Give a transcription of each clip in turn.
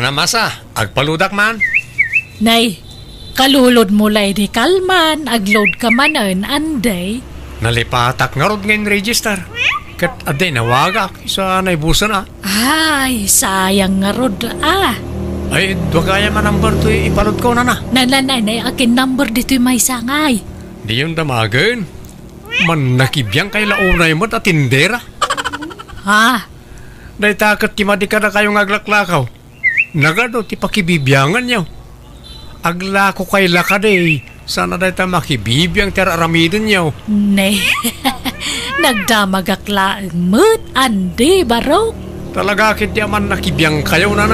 Nanamasa, agpaludak man. Nay, kalulod mo lay di kalman, agload ka manan, anday. Nalipatak nga rod ngayon register. Kat aday nawagak isa naibusan Ay, sayang nga rod Ay, dwagaya man number to ipalod ko na. Nanay, akin number dito'y may sangay. Di yung damagan. Man nakibiyang kay launay mo at tindera. Dahil takot timadi ka na kayong aglaklakaw. Nagado ti pakibibiyangan niyo. Aglako kay lakad Sana dahil ta makibibiyang teraramidin niyo. Nay, nagdamagaklaan mo't andi barok. Talaga kit di man nakibiyang kayo na.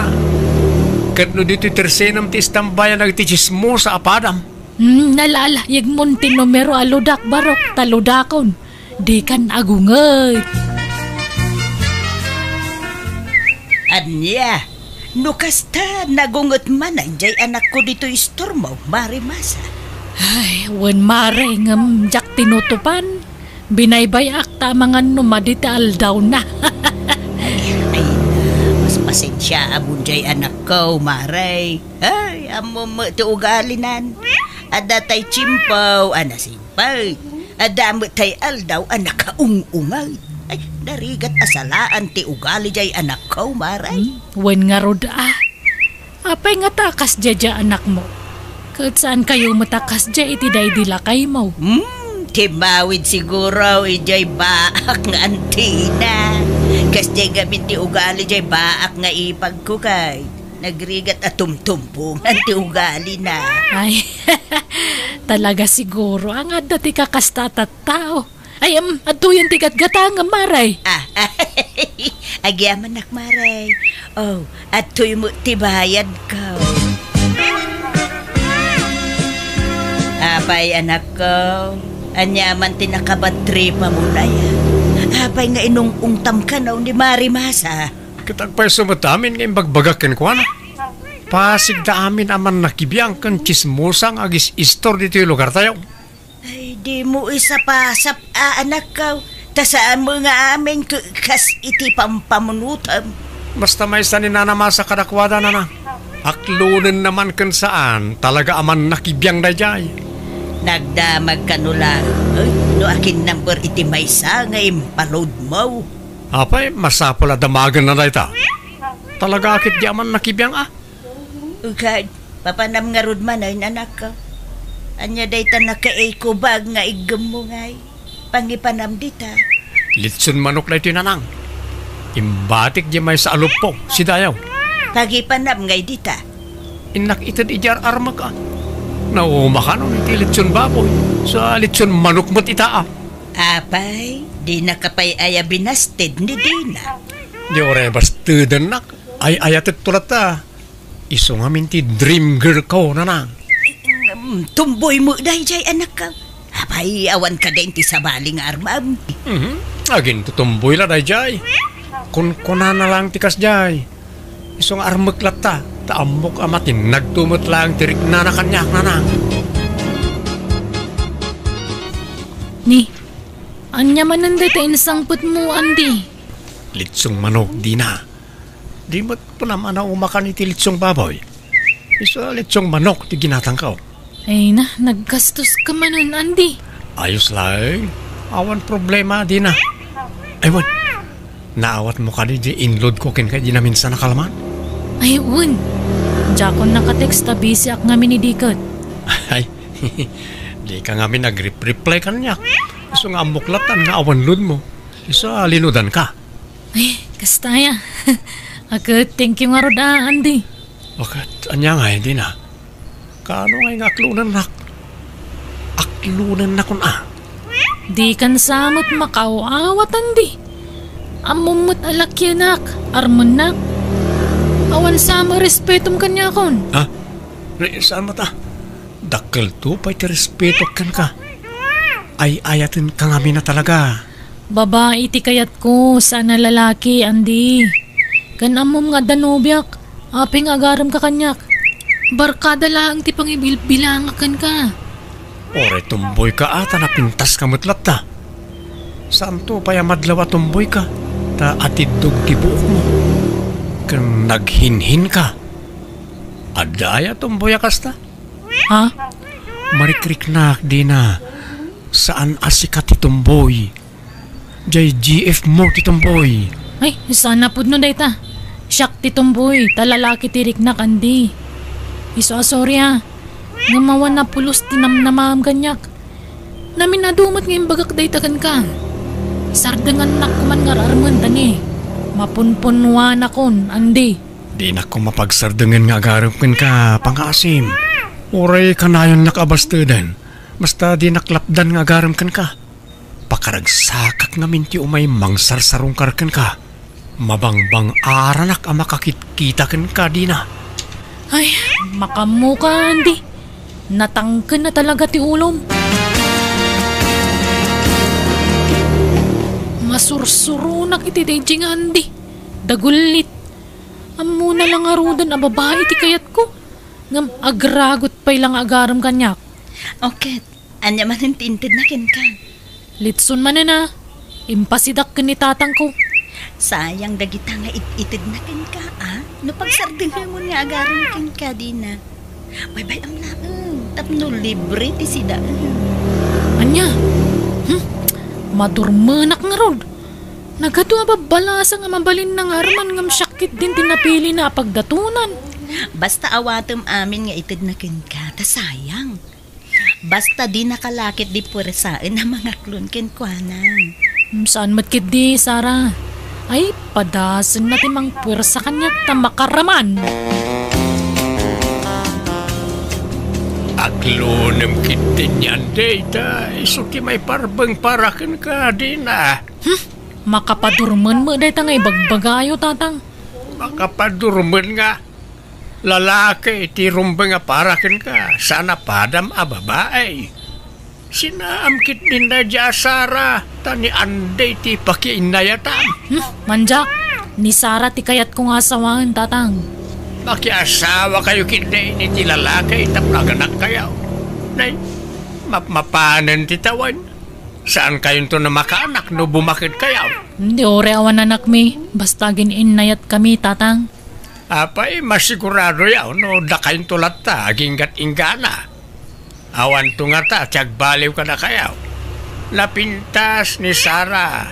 Kat no dito tersenam ti istambayan nagtichismo sa apadam. Nalala, yag munti numero aludak barok, taludakon. Di kan agungay. Anya, nukasta nagungot man anjay anak ko dito istormo, Marimasa. Ay, wen mare ngam jak tinutupan. Binaybay akta mga numadita aldaw na. Ay, mas pasensya abunjay anak ko, Maray. Ay, amo mo ti ugalinan. Ada tay chimpaw, anasimpay. Ada mo tay aldaw, anak kaung-ungay. Ay, darigat asalaan ti ugali jay anak ko, Maray. Wen nga rod Apay nga takas jaja anak mo. Kahit saan kayo matakas jay iti day dilakay mo. Timawid siguro ijay baak nga antina. Kas jay gamit ti ugali jay baak nga ipagkukay. Nagrigat at tumtumpong ti ugali na. Ay, talaga siguro ang adda ti kakastatat tao. Ay, atuyan ti gatgata nga Maray. Agyaman nak Maray. Oh, atuy mo ti bayad ko. Apay anak ko, anyaman ti nakabatri pa muna yan. Apay nga inung-ungtam ka na ni Marimasa. Kitagpay sumatamin ngayon bagbagakin ko Pasig da amin aman nakibiyang kan chismosang agis istor dito yung lugar tayo. Ay, di mo isa pasap anak ko. Tasaan mo nga amin kas iti pampamunutam. Basta may sa ninanamasa kadakwada na. Aklunin naman kan saan talaga aman nakibiyang dayjay. Nagdamag ka nula. Ay, no akin number iti may sa nga impaload mo. Apay, masapula damagan na dayta. Talaga akit di aman nakibiyang Ugad, papanam nga rod man ay anak ko. Anya dayta naka-eko bag nga igam mo ngay. Pangipanam dita. Litsun manok na ito nanang. Imbatik di may sa alupo, si Dayaw. Pagipanam ngay dita. Inak itad ijar armak Naumakan iti litsun baboy. Sa litsun manok mo't itaa. Apay, di nakapay aya binasted ni Dina. Di orebas tudan nak. Ay ayatit tulat Iso nga minti dream girl ko nanang. Tumboy mo dahi jay anak ka. Apay, awan ka din ti sabaling armam. Agin tutumboy la dahi jay. Kuna na lang tikas jay. Iso nga armak lata. Taamok amatin nagtumot lang tirik na kanyak nanang. Ni, anya mananday ta insangput mo andi. Litsong manok di na. Di mo't po naman na umakan iti litsong baboy. Iso litsong manok ti ginatangkaw. Ay na, naggastos ka manan andi. Ayos lang. Awan problema di na. Aywan, naawat mo ka di inload ko kin ka di na minsan nakalaman. Ay, un. Jakon nakatext ta busy ak ngamin ni Dikot. Ay, di ka ngamin nag-reply kanyak. Iso nga amuklatan nga awan load mo. Iso linudan ka. Ay, kastaya. Ako, thank you nga rod andi. Bakit? Anya nga, hindi na. Kaano nga aklunan nak? Aklunan na kun Di kan samot makaawat andi. Amumot alakyanak, armonak. Awan sama respetum kanya kon. Ha? Saan mo ta? Dakkel to, pa'y ti respeto kan ka. Ay ayatin ka ngamin na talaga. Babae ti kayat ko, sana lalaki, andi. Kan amom nga danubyak, aping agaram ka kanyak. Barkada lang ti pangibilangakan ka. Ore, tumboy ka ata na pintas ka mutlat ta. Saan to pa'y madlawa tumboy ka? Ta atidog ti buok mo. Kan naghinhin ka. Adaya tumboy kasta. Ha? Marikriknak di na. Saan asikat ti tumboy? Jay GF mo ti tumboy. Ay, sana pud no dayta. Siyak ti tumboy, talalaki ti riknak andi. Iso sorry ha. Ngamawan na pulos tinamnamam kanyak. Namin nadumot ngayong bagak dayta kan ka. Sardangan nak kuman nga rarman tani. Mapunpunwa na kon, andi. Di na ko mapagsardangan nga agarap kan ka, pangasim. Uray ka na yun nakabastudan. Basta di naklapdan nga agarap kan ka. Pakaragsakak namin ti umay mangsarsarong karkan ka. Mabangbang aranak ang makakita kan ka di na. Ay, makamuka, andi. Natangken na talaga ti ulom. Masursurunak iti dayjay nga andi. Dagulit. Amo na lang arudan a babae ti kayat ko. Ngam agragot pa'y lang agaram kanyak. Okay, anya man ang tintid na kin ka. Litson man na. Impasidak ka ni tatang ko. Sayang dagita nga itid na kin ka, ah? No pagsardingan mo nga agaran kin ka, di na. Bay ang laang. Tapno libre ti sida. Anya? Madurmanak nga rod. Nagado nga babalasa nga mabalin ng arman ngam syakit din tinapili na pagdatunan. Basta awatem amin nga itid na kin ka, ta sayang. Basta di nakalakit di puresaan na mga klon kin kwa na. Saan matkid di, Sarah? Ay, padasan natin mang puwersa kanyak ta makaraman. Aglonem kitin yan, data. Isuki may parbang parakan ka din na. Makapadurman mo dahil nga ibagbagayo, tatang. Makapadurman nga. Lalaki, ti rumbang nga parakan ka. Sana padam a babae. Sinaamkit din na dya, Sarah. Tani anday ti pakiinayatan. Manjak, ni Sarah ti kayat kong asawahan, tatang. Makiasawa kayo kinday ni ti lalaki. Taplaganak kayo. Nay, mapanan ti tawan. Saan kayo to na makaanak no bumakit kayo? Hindi ore awan anak mi. Basta gininayat kami, tatang. Apay, masigurado yaw no da kayo tulat ta. Aginggat ingana. Awan to nga ta. Tiyagbaliw ka na kayo. Napintas ni Sarah.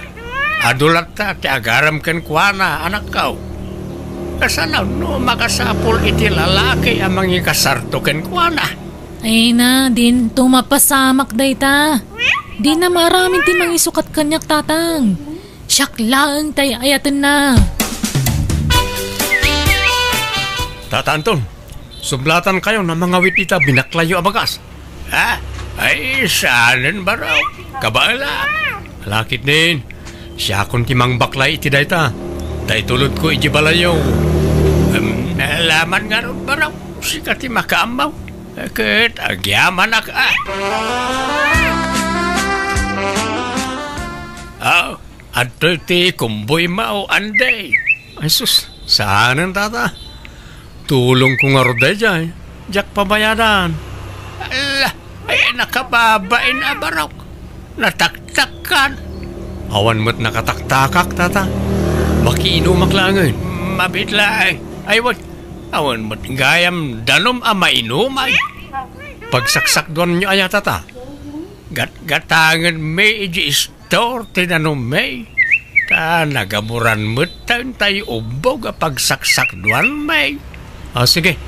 Adulat ta. Tiagaram kan kuana anak kau. Kasanaw no makasapol iti lalaki amang ikasarto kan kuana. Ay na, din tumapasamak dayta. Di na maraming ti mangisukat kanyak, tatang. Siyak lang tay ayatan na. Tatanton, sublatan kayo na mga witita binaklayo abagas. Ha? Ay, saanan ba raw? Kabala. Lakit din. Siya kung timang baklay iti dayta. Day tulad ko ijibalayo. Nalaman nga ron ba raw? Sika ti makaamaw. Ket, agyaman ak adto ti kumboy mao anday. Ay sus, saanan tata? Tulong ko nga roday dyan. Diyak pabayadan. Ala, ay nakababain na barok. Nataktakan. Awan mo't nakataktakak, tata. Makiinumak langin. Mabitla ay wat. Awan mo't gayam danom mainumay. Pagsaksak doon nyo ay tata. Gatangan may iji store tinanom may. Ta nagaburan mo't tayo ubog a pagsaksak doon may. Sige.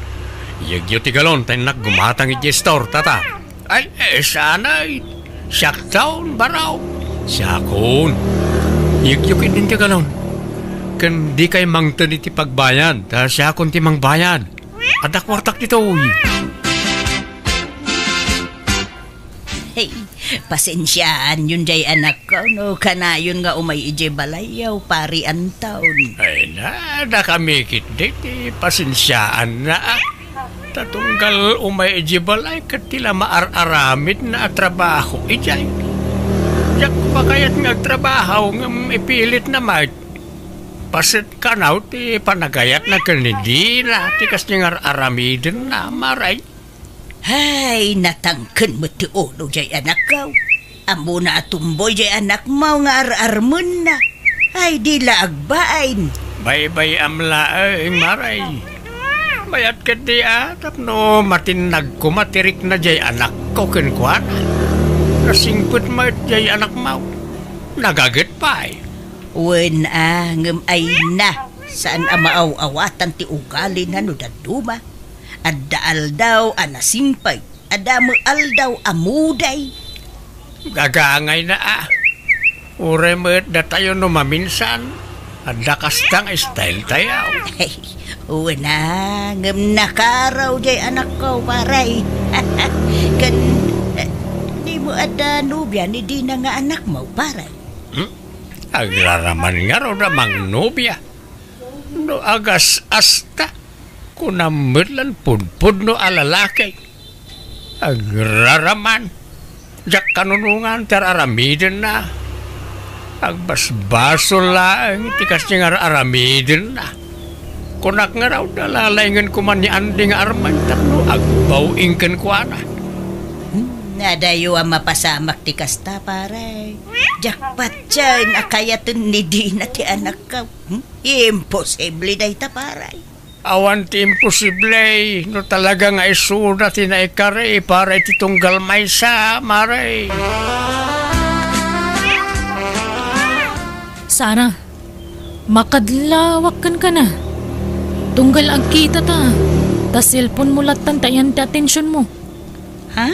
Yagyo ti galon tayo naggumatang iji store, tata. Ay, sanay. Siyak taon baraw. Siyakon. Yagyo din ti galon. Kan di kay mangtan iti pagbayad. Ta siyakon ti mangbayad. Ada kwartak dito, uy. Hey, pasensyaan yun jay anak ko, no? Kanayon nga umay ije balayaw, pari ang taon. Ay na kami kititi, pasensyaan na. Tatunggal umay ije balay, katila maar-aramid na trabaho. Ijay, yak pa kaya't ngagtrabaho, ng ipilit na mat. Pasit ka na, ti panagayat na kanidina, ti kas niya ar-aramidin na maray. Hay, natangken mo ti ulo jay anak ko. Amo na atumboy jay anak mo nga ar-armon na. Ay, di laagbain. Bay-bay amla ay maray. mayat ka di tapno matinag ko matirik na jay anak ko kinkwana. Nasingput mo jay anak mo. Nagagit pa Wen ngem ay na. Saan maaw-awatan ti ugali na no daduma. Adda aldaw anasimpay. Adda mo aldaw amuday. Gagangay na Ure mo da tayo no maminsan. Adda kastang style tayo. Hey, wana, ngam nakaraw jay anak ko, paray. Kan, di mo ada nubya, ni di na nga anak mo, paray. Aglaraman nga raw namang nobya. No agas asta. Kunamudlan punpud no alalaki. Aglaraman. Jak kanunungan teraramidin na. Agbasbaso lang, tikas niya nga aramidin na. Kunak nga raw dalalayngan ko man ni Andi nga arman, tarno agbawing kan kuana. Nadayo ang mapasamak ti kasta, paray. Jakpat dyan, akayatan ni di na ti anak ka. Imposible day ta, paray. Awan ti imposible, no talaga nga isuna ti naikari, paray ti tunggal may sa, maray. Sara, makadlawakan ka na. Tunggal agkita ta. Ta cellphone mo latan tayan ti atensyon mo. Ha?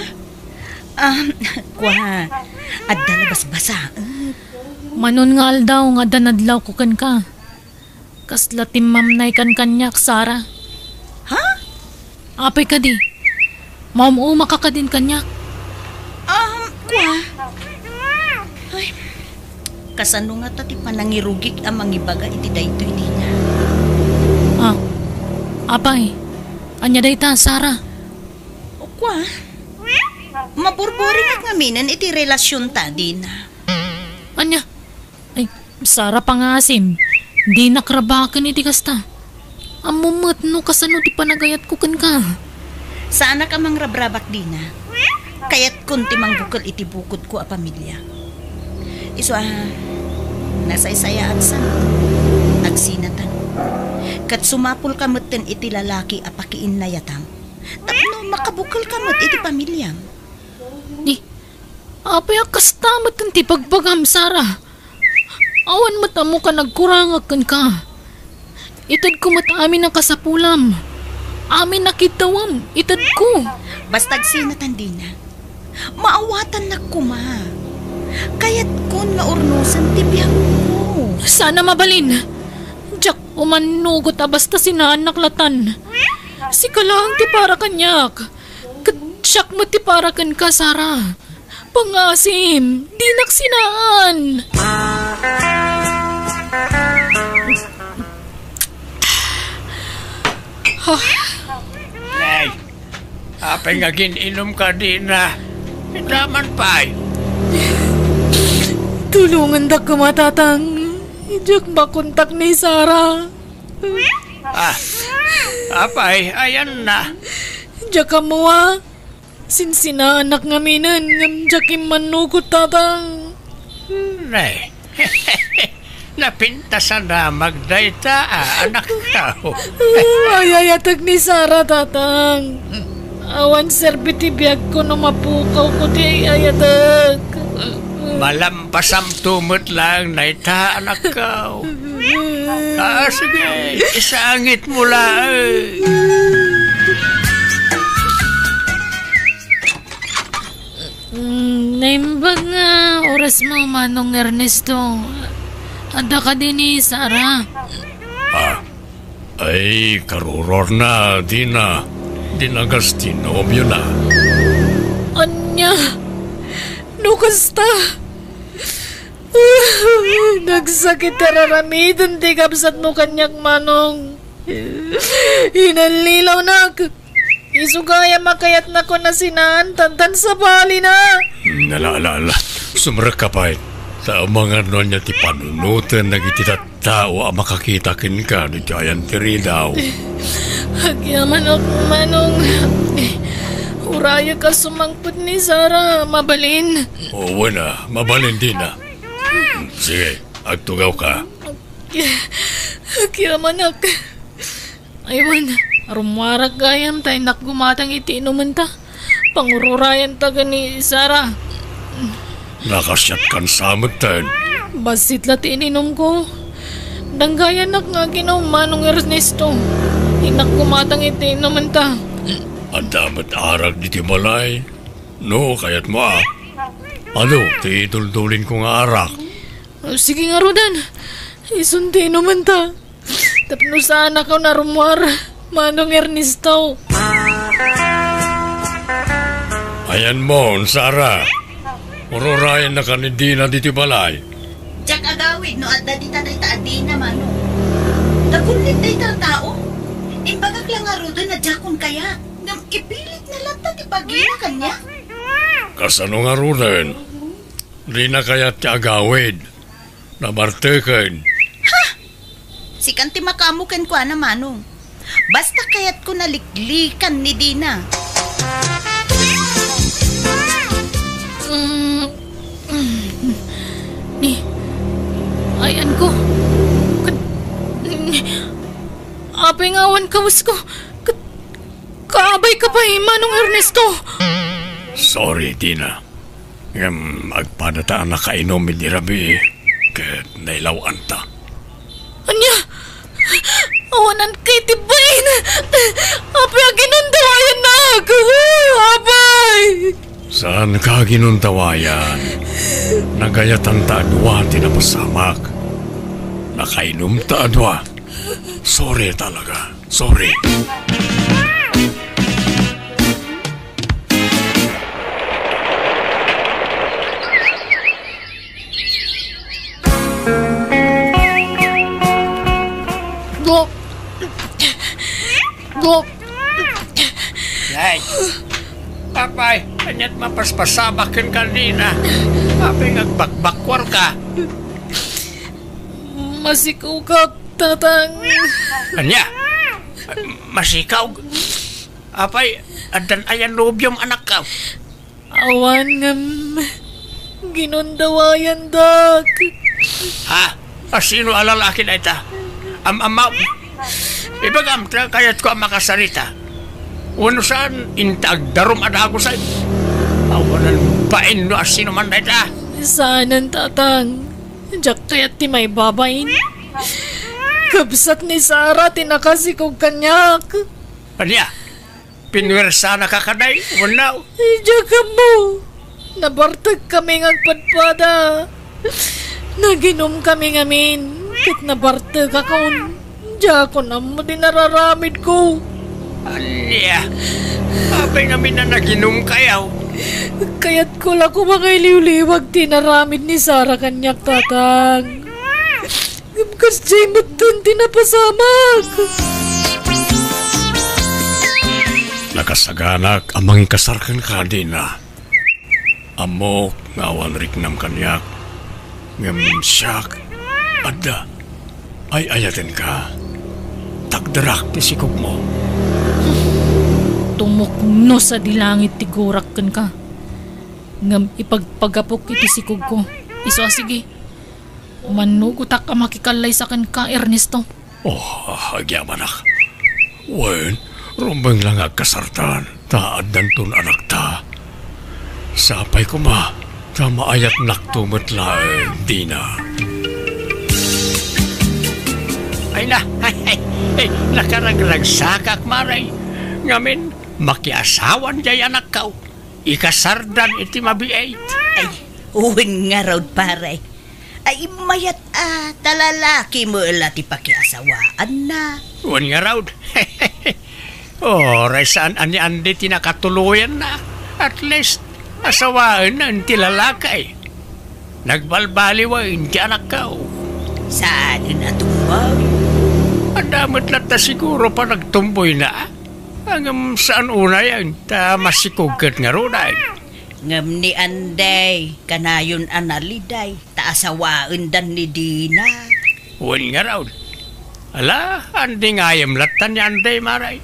Kwa, adda labas-basa. Manon nga aldaw nga danadlaw ko kan ka. Kasla timamnay kan kanyak, Sara. Ha? Apay ka di. Maumuma ka din kanyak. Kwa. Ay, kasano nga ta ti panangirugik ang mangibaga iti daytoy di na. Apay, anya day ta, Sara. Kwa, maburburing at ngaminan iti relasyon ta di na. Anya? Ay, Sara pangasim. Di nakrabakan iti kasta. Amumot no kasano ti panagayat ko kan ka. Sana ka mang rabrabak di na. Kaya't kunti mang bukal iti bukod ko a pamilya. Iso nasaysayaan san. Agsinatan. Kat sumapul kamutin iti lalaki a pakiin na yatam. Tapno makabukal kamut iti pamilyam. Di, apay akastamot ti pagbagam, Sara. Awan mata mo ka nagkurangakan ka. Itad ko mata amin ang kasapulam. Amin nakitawam, itad ko. Bastag sinatan di na. Maawatan na kuma. Kaya't kun nga urnusan ti biyang ko. Sana mabalin. Jack, umanugot basta sinanaklatan. Si kalang ti para kanyak. Katsyak mo ti para kan ka, Sara. Pangasim, di naksinaan. Nay, apay nga gininom ka di na. Daman pa'y. Tulungan da kumatatang. Diyak makontak ni Sara. Apay, ayan na. Diyak mo Sinsina anak ngaminan. Diyak manugot tatang. Nay, napintasan na magdayta anak ko. Ayayatag ni Sara tatang. Awan serbiti biyag ko na mapukaw ko di ayatag. Malampasam tumot lang na ita anak ko. Sige, isangit mo lang. Naimbag nga oras mo, Manong Ernesto. Ada ka din ni Sara. Ay, karuror na, di na. Dinagas tinobyo na. Anya? Nukasta? Nagsakit tararamidan di kapsat mo kanyak, Manong. Inalilaw na. Isugaya makayat na ko na sinaan, tantan sa bali na. Nalala, sumrek ka pa sa mga nonya ti panunutan nagititat tao ang makakita kin ka ni Giant Tiridaw. Hagyaman ako, Manong. Uraya ka sumangpot ni Sara, mabalin. Oo na, mabalin din na. Sige, agtugaw ka. Hagyaman ako. Aywan, Arumwarak gayam tayo nakgumatang iti inuman ta. Pangururayan taga ni Sara. Nakasyat kan samot tayo. Basit lat ininom ko. Danggayan nak nga ginaw Manong Ernesto. Inak gumatang iti inuman ta. Ang damat arag di timalay. No, kayat mo ah. Ano, tiituldulin ko nga arak. Sige nga Rodan. Isundi inuman ta. Tapno saan ako narumwar. Manong Ernesto. Ayan mo, Sara. Ururayan na ka ni Dina di timalay. Diyak agawid, no, at dita adi naman, no. Nagulit na tao. Imbagak lang nga rodo na diyakon kaya. Nang ipilit na lang na tipagina kanya. Kasano nga runen? Di na kaya ti agawid. Nabartekan. Si kanti makamukan ko naman, no. Basta kaya't ko naliklikan ni Dina. Ayan ko. Apay ngawan kawas ko. Kaabay ka pa Manong Ernesto. Sorry, Dina. Agpadataan na kainom ni Rabi. Kahit nailawan ta. Anya? Awanan kay tibayin. Apay aginundawayan na ako. Apay! Saan ka ginuntawayan? Nagayatan ta adwa tinapasamak. Nakainom ta adwa. Sorry talaga. Sorry. Yay! Papay, kanyat mapaspasabakin kanina. Papay ngagbakwar ka. Masikaw ka, tatang. Kanya? Masikaw? Apay, adan ayan nobyong anak ka. Awan ngam. Ginundawayan, dak. Ha? Sino alalaki na ita? Amaw? Ibagam, kaya't ko ang makasarita. Uno saan, intagdarom adago sa'yo. Awanan bain no asino man na ita. Saanan, tatang. Diyak kaya't ti may babain. Kabsat ni Sara, tinakasikog kanyak. Kanya? Pinwersa na kakaday? Wanaw? Diyak ka mo. Nabartag kami ngagpadpada. Naginom kami ngamin. Kit nabartag akon. Diyak ko na mo din nararamid ko. Anya? Abay namin na naginom kayaw. Kaya't ko lang ko mga iliw-liwag tinaramid ni Sara kanyak, tatang. Gamkas jay mo dun tinapasamak. Nakasaganak amang ikasarkan ka din na. Amok ngawan riknam kanyak. Ngam siyak. Adda. Ay ayatin ka. Tagdarak ti sikog mo. Tumukno sa dilangit tigurak kan ka. Ngam ipagpagapok iti sikog ko. Iso sige. Manugutak ka makikalay sa kan ka, Ernesto. Oh, agyaman ak. Wen, rumbang lang agkasartan. Taad nantun anak ta. Sapay ko ma. Tama ayat naktumot lang, Dina. Ay na, ay, nakaraglagsakak maray. Ngamin, makiasawan jay anak kau. Ikasardan iti mabiait. Ay, uwin nga raw pare. Ay, mayat talalaki mo ti pakiasawaan na. Uwan nga raw. Oh, resaan ani-andi tinakatuluyan na. At least, asawaan na ang tilalakay. Nagbalbaliwain ti anak kau. Saan na tumbang? Ang damat lang ta siguro pa nagtumboy na. Hanggang saan una yan, ta masikugkat nga runay. Ngam ni Anday, kanayon analiday, taasawaan dan ni Dina. Uwan nga raw. Ala, andi ngayam latan ni Anday maray.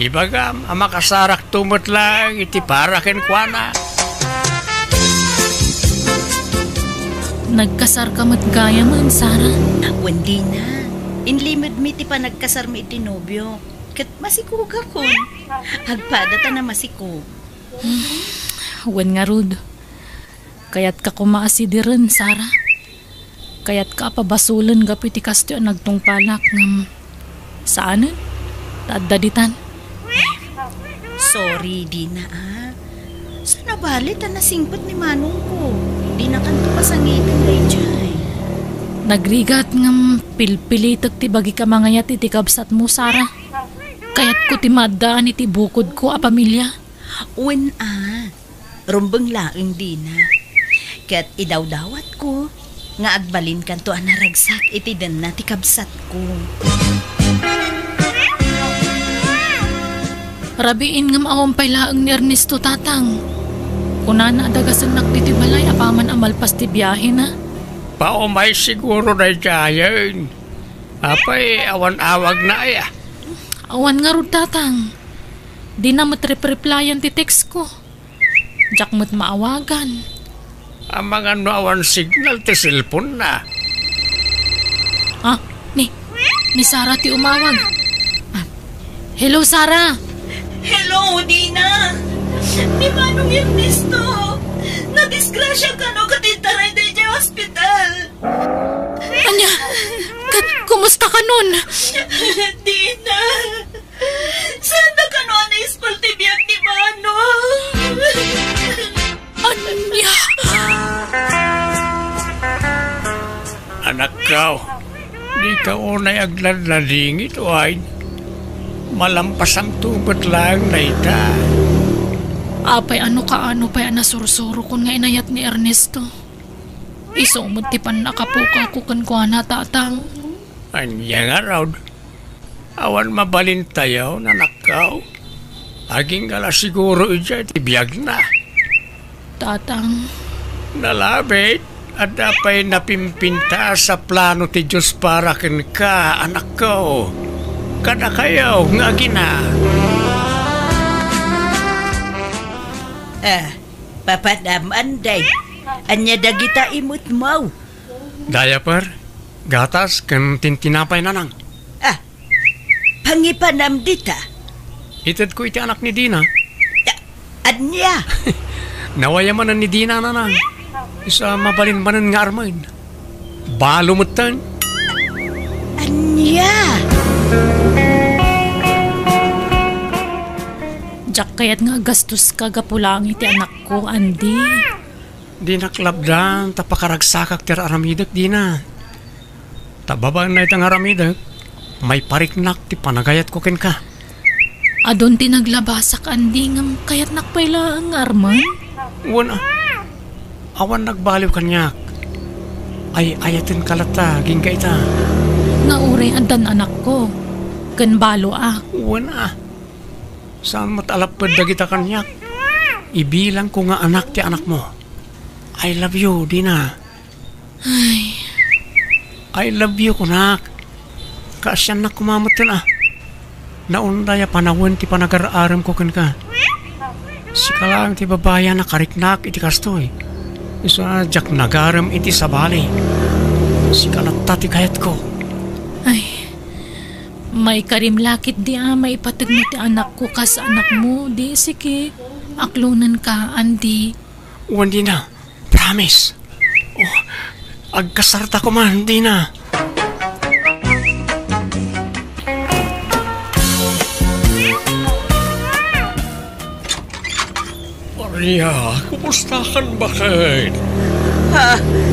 Ibagam, ang makasarak tumot lang, iti parakin kwa na. Nagkasar ka matgaya man, Sara. Wandi na. Inlimad mi ti pa nagkasar mi iti nobyo. kat masikog akon. Agpada ta na masikog. Wan nga rod. Kayat ka kumaasidiren, Sara. Kayat ka pabasulan gapiti kastyo nagtungpalak ng saanan? Tadaditan. Sorry, Dina, Sa nabalit na nasingpat ni Manong ko. Di na kanto pasangitan day jay. Nagrigat ng pilpilitak ti bagi ka mangayat iti kabsat mo, Sara. Kayat ko ti madaan iti bukod ko a pamilya. Uwan rumbang laing Dina. Kat idawdawat ko. Nga agbalin kanto naragsak iti dan na ti kabsat ko. Rabiin nga maawampay laang ni Ernesto, tatang. Kunana adagasan nakti ti balay apaman amalpas ti biyahe na. Paumay siguro na dyan. Apay, awan-awag na ay. Awan nga rod, tatang. Di na matrip-replyan ti text ko. Diyak mo't maawagan. Ang mga awan signal ti cellphone na. Ni Sara ti umawag. Hello, Sara. Hello, Dina! Ni Manong Ernesto! Nadisgrasya ka no katintaray na niya hospital! Anya, kumusta ka nun? Dina! Saan na ka no na ispultibiyag ni Manong? Anya! Anak ko, di ka unay agladladingit o ay malampas ang tugot lang na ita. Apay ano pa'y nasursuro kun nga inayat ni Ernesto. Isumot ti pan nakapuka ko kan kuha na, tatang. Anya nga raw. Awan mabalin tayo na nakaw. Aging gala siguro ija tibiyag na. Tatang. Nalabit at apay napimpinta sa plano ti Diyos para ken ka, anak ko. Kada kayo nga gina. Papadam anday. Anya dagita imut mau. Diaper, gatas, ken tintinapay na nang. Pangipanam dita. Itad ko iti anak ni Dina. Anya. Nawayaman ni Dina na nang. Isa mabalin-banan nga armain. Balo mo tan. Anya. Diyak kayat nga gastos ka gapulang iti anak ko, Andy. Di naklabdan, tapakaragsakak ter aramidak, Dina. Tababaan na itang aramidak. May pariknak ti panagayat ko ken ka. Adon ti naglabasak, Andy, ngam kayat nakpayla ang arman? Wana, awan nagbaliw kanyak. Ay ayatin kalata, gingga ita. Nga uri adan anak ko. Ken balo Wana, saan matalapad dagita kanyak? Ibilang ko nga anak ti anak mo. I love you, Dina. I love you, kunak. Kaasyan na kumamatan Naundaya panawin ti panag-aaram ko ken ka. Sika lang ti babaya na kariknak iti kastoy. Isa jak nagaram iti sabali. Sika natati kayat ko. May karimlakit di may ipatag mo ti anak ko kas anak mo. Di sige, aklunan ka, Andy. Hindi na. Promise. Agkasarta ko man, hindi na. Maria, kumusta kan bakit?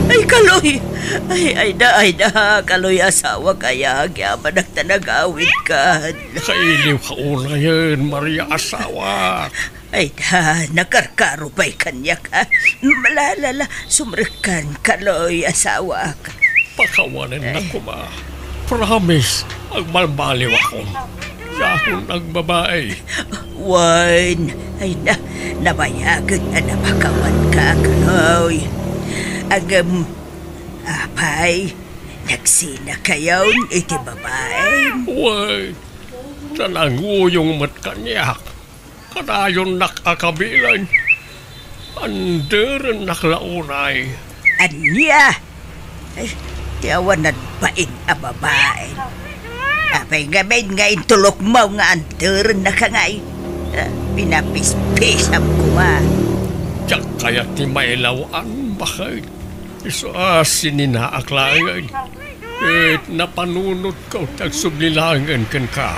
Ay, Kaloy. Ay da, Kaloy asawa kaya agyaman nagtanagawid ka. Kailiw ka una yan, Maria asawa. Ay da, nakarkaro pa'y kanya ka. Malalala, sumrikan, Kaloy asawa ka. Pakawanan na ko ma. Promise, agmalbaliw ako. Yahon ang babae. Wan, ay na, nabayagan na napakawan ka, Kaloy. Apay, nagsina kayo iti babae. Uy, tananguyong mat kanyak. Kadayon nakakabilan. Anderan naklaunay. Anya? Ay, tiyawanan bain a babae. Apay gamin nga intulok mo nga anter na ka ngay. Pinapispis ang kuma. Diyak kaya ti mailawan bakit? Iso sininaaklangan. Napanunod ko tagsublilangan kan ka.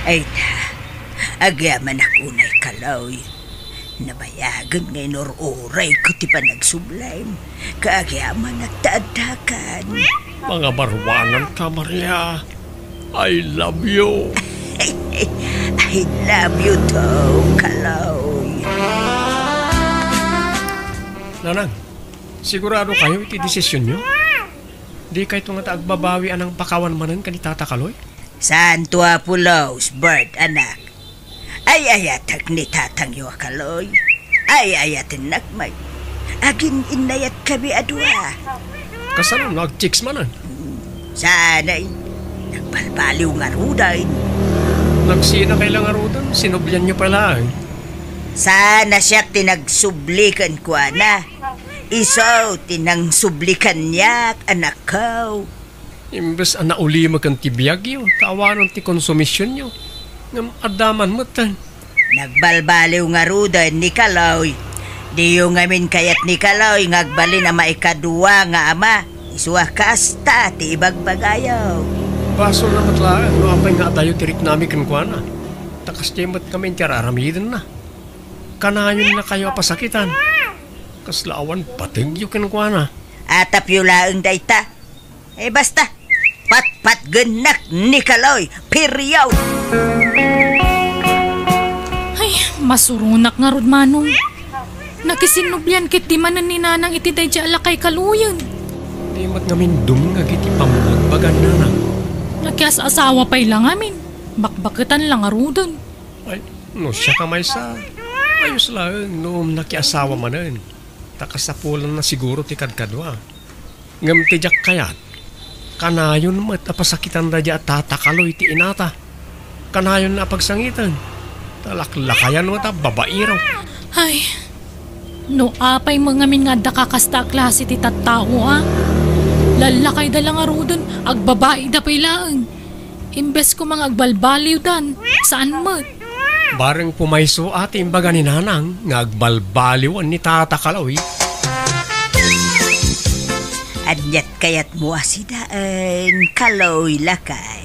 Ay na, agaman akunay kaloy. Nabayagan ngay oray ko ti panagsublay. Kaagyaman nagtaadakan. Mga barwanan ka, Maria. I love you. I love you too, kaloy. Nanang, sigurado kayo iti desisyon nyo? Di kayo nga taagbabawi anang pakawan manan ka ni Tata Kaloy? Santo Apulos, bird anak. Ay ayatak ni tatang yo kaloy. Ay ayatin nakmay. Agin inayat kami adwa. Kasano nag-chicks manan? Sana'y nagbalbaliw nga ruday. Nagsina kailang arudan, sinublyan nyo pala. Sana siya tinagsublikan ko na. Iso tinang sublikan niya anak ko. Imbes ang nauli magang tibiyag yun, tawanan ti konsumisyon nyo. Ngam adaman mo tan. Nagbalbaliw nga ruday ni Kaloy. Di yung ngamin kayat ni Kaloy ngagbali na maikadua nga ama. Isuwa kasta ti ibagbagayaw. Baso na matlaan, no apay nga tayo tirik namin kankwana. Takas tiyamat kami tiyararamidan na. Kanayon na kayo pasakitan. Kaslaawan pating yung kankwana. Atap yung laang dayta. Basta, pat-pat genak ni Kaloy, peryaw. Ay, masurunak nga rod manong. Nakisinublian kit di manan ni nanang iti dayja alakay kaluyan. Di mat ngamin dumngag iti pamagbagan nanang. Nakias asawa pa'y lang amin. Bakbaketan lang arudan. Ay, no siya kamay sa. Ayos lang, no nakiasawa manan. Takasapulan na siguro ti kadkadwa. Ngam tijak kayat. Kanayon mat apasakitan radya at Tata Kaloy ti inata. Kanayon na pagsangitan. Talaklakayan mo ta babairaw. Ay, no apay mga min nga dakakasta klase ti tattao Lalakay da lang arudan, agbabae da pailaan. Imbes ko mga agbalbaliw dan, saan mo? Bareng pumayso ati imbaga ni nanang, nga agbalbaliwan ni Tata Kaloy. Anyat kayat mo asidaan, Kaloy lakay.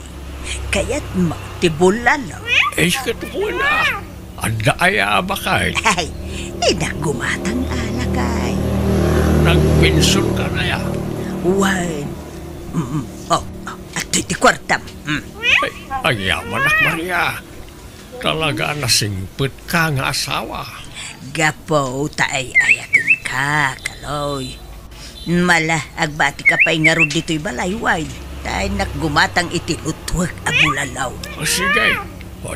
Kayat mo tibulalo. Sikat mo na. Anda ay abakay. Ay, inagumatang alakay. Nagpinsyon ka na ya. Wan. At iti kwartam. Ay, ayaman Maria. Talaga nasingpit ka nga asawa. Gapo taay ayatin ka, Kaloy. Mala, agbati ka pa'y nga ron dito'y balayway. Tayo nakgumatang iti utwag abulalaw. Sige,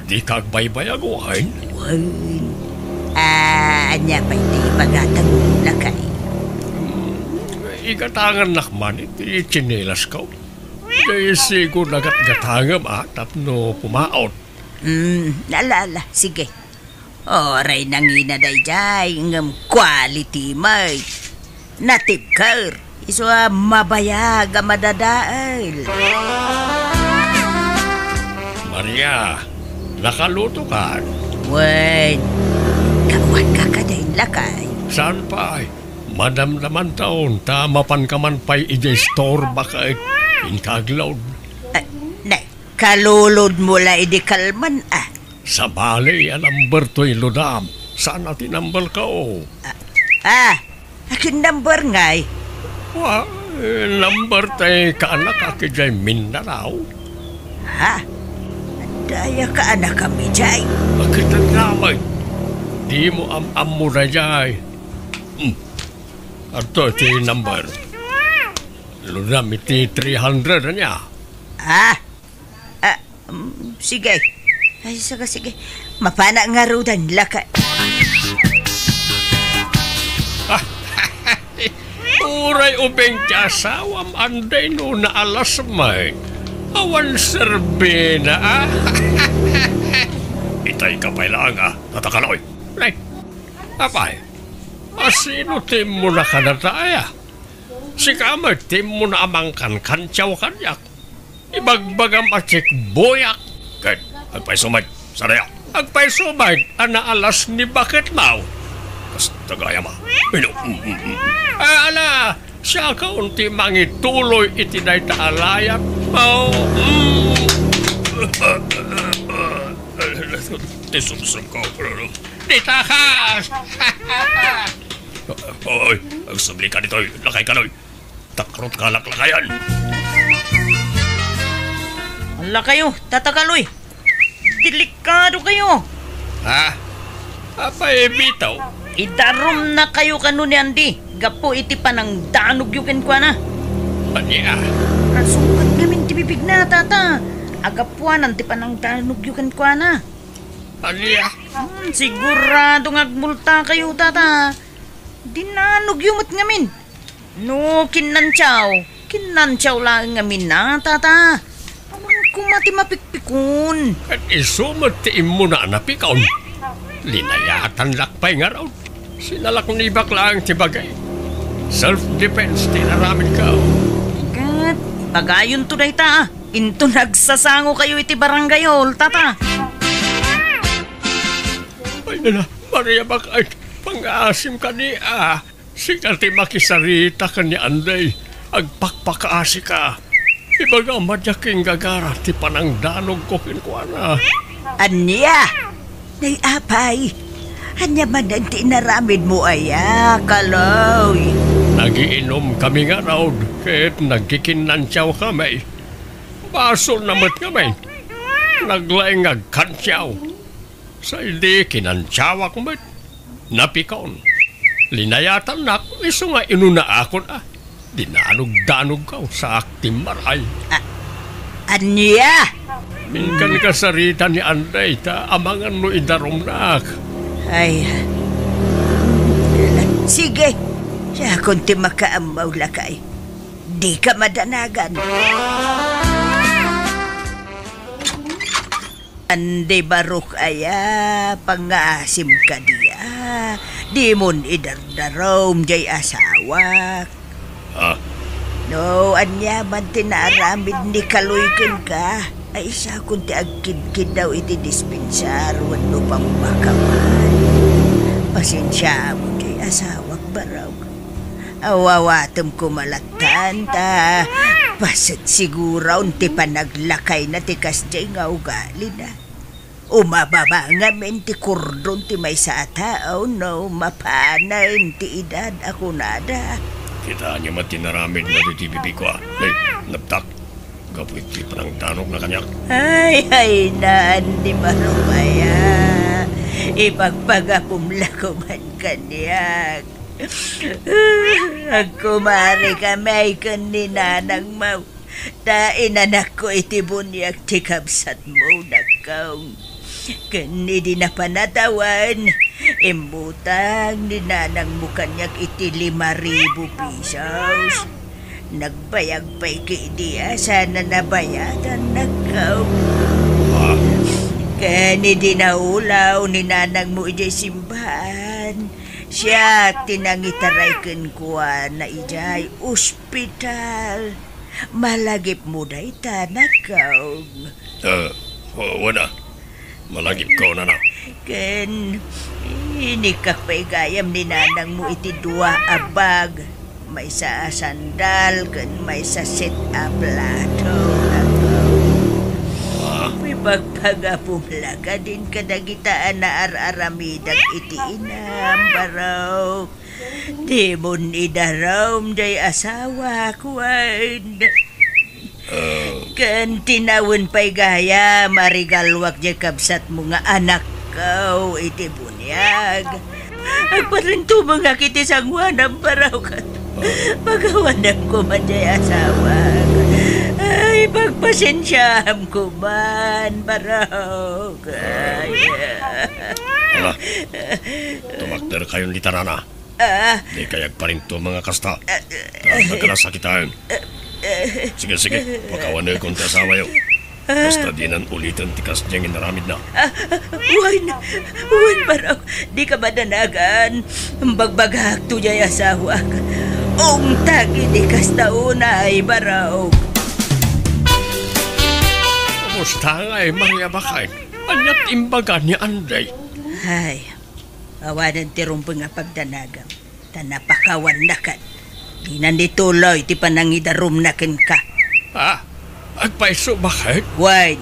di ka agbaybayaguhan. Wan. Anya pa'y di bagatang lakay. Igatangan nakman iti chinelas ko. Kaya siguro nagat-gatangam tapno pumaot. Nalala, sige. Oray nangina day jay, ngam quality may. Natibkar, iso mabayaga madadaal. Maria, nakaluto ka. Wan, kawan ka kadain lakay. Saan pa ay? Madamdaman taon, tamapan ka man pa'y ije-store baka inkaglaw. Kalulod mo la idikalman Sa bali, number 2 Ludam. Saan natin number ka o? Akin number ngay. Number 3 ka anak akijay Mindanao. Daya ka anak kami jay. Bakit ang gamay? Di mo mo na jay. Ato iti number. Ludam iti 300 na niya. Sige. Ay, sige. Mapana nga rudan laka. Uray ubeng kasawam anday no na alas may. Awan serbe na Itay ka pa lang Tata Kaloy. Nay, apay. Asino tim mo na kanataya? Si Kamer tim mo na amangkan kantyaw kanyak. Ibagbagam at check boyak. Kahit, agpaisumay, saraya. Agpaisumay, alas ni bakit mau? Kas tagaya ma. Ino, Ala, siya kaunti mangituloy itinay taalayat mau. Tisum-sum ko. Ditakas! Oy, agsabli ka dito, lakay ka noy. Takrot ka laklakayan. Wala kayo, tatakaloy. Delikado kayo. Ha? Apay bitaw? Idarom na kayo kanu ni Andy. Gapo iti pa ng danog yukin kwa na. Aniya? Rasukat namin tibibig na, tata. Agapuanan ti pa ng danog yukin kwa na. Aniya? Sigurado ngagmulta kayo, tata. Dinanog yumot ngamin. No, kinantsaw lang ngamin na, tata. Amang kumati mapikpikun. At isumot ti imo na napikaw. Linayatan lakpay nga raw. Sinalak ni bakla ang tibagay. Self-defense ti naramid ka. Kat, pagayon to na ita. Into nagsasango kayo iti barangayol, tata. Ay nala, Maria bakay. Pang-aasim ka niya. Sikat ti makisarita ka ni Anday. Agpakpakaasi ka. Ibaga madyaking gagara ti panang danog ko kinkwana. Anya! Nay apay, anya man ang tinaramid mo aya, kaloy. Nagiinom kami nga raw, kahit nagkikinantyaw kami. Baso namat kami. Naglaing agkantyaw. Sa hindi kinantyawak mo, napikaon. Linayatan na, iso nga inuna akon Dinanog-danog ka sa akting maray. Anya! Minkan kasarita ni Anday, ta amangan mo idarom na. Ay, sige. Siya kung ti makaamaw lakay. Di ka madanagan. Anday barok aya, pangasim ka diya. Di mon idardarom jay asawak. Ha? No, anya man tinaramid ni kaluykin ka. Ay isa kung ti agkid-kid daw iti dispensar, wano pang makaman. Pasensya mo jay asawak baraw. Awawatom ko malatan ta. Pasit siguro ti panaglakay na ti kasjay nga ugali na. Umababa nga men ti kurdon ti may sa tao, no, mapanay ti edad ako nada. Kita niya matinaramid na dito bibig ko. Ay, naptak. Kapoy ti panang danog na kanyak. Ay, naan di marumaya. Ipagpagapumla ko man kanyak. Agkumari kami kan ni nanang mau. Tain anak ko iti bunyak ti kabsat mo nakaw. Kani di na panatawan. Imbutang ni nanang mo kanyak iti 5,000 pesos. Nagbayag pa'y kidiya, sana nabayadan nakaw. Kani di naulaw ni nanang mo ijay simbahan. Siya tinangitaray kuwa na ijay ospital. Malagip mo na ita nakaw. Wala. Malagip ko na na. Ken, inikak pa'y gayam ni nanang mo iti 2 abag. May sa sandal, kan may sa sit-up lato. May pagpagapumlaga din kadagitaan na ar-aramidag iti inam, baraw. Di mo nidarom day asawa kuwan. Kan tinawon pa'y gaya, marigalwak jay kabsat mo nga anak ko, iti bunyag. Agparinto mga kiti sangwanam, baraw ka. Pagawanam ko man jay asawa. Ay, pagpasensyam ko man, baraw. Hala, tumakder kayong litarana. Di kayag pa rin to mga kasta. Nagkarasakitaan. Sige, pakawanay kong tasawa yun. Basta di nan ulitin tikas diyang inaramid na. Uwan baraw. Di ka madanagan. Bagbagak to jay asawa. Ong tagi di kas taunay, baraw. Kamusta nga Maria Bakay? Anyat imbaga ni Anday. Ay, awanan ti rumpang nga pagdanagam. Tanapakawan na kan. Di na nituloy ti panangidarum na ken ka. Ha? Agpaiso bakit? Why?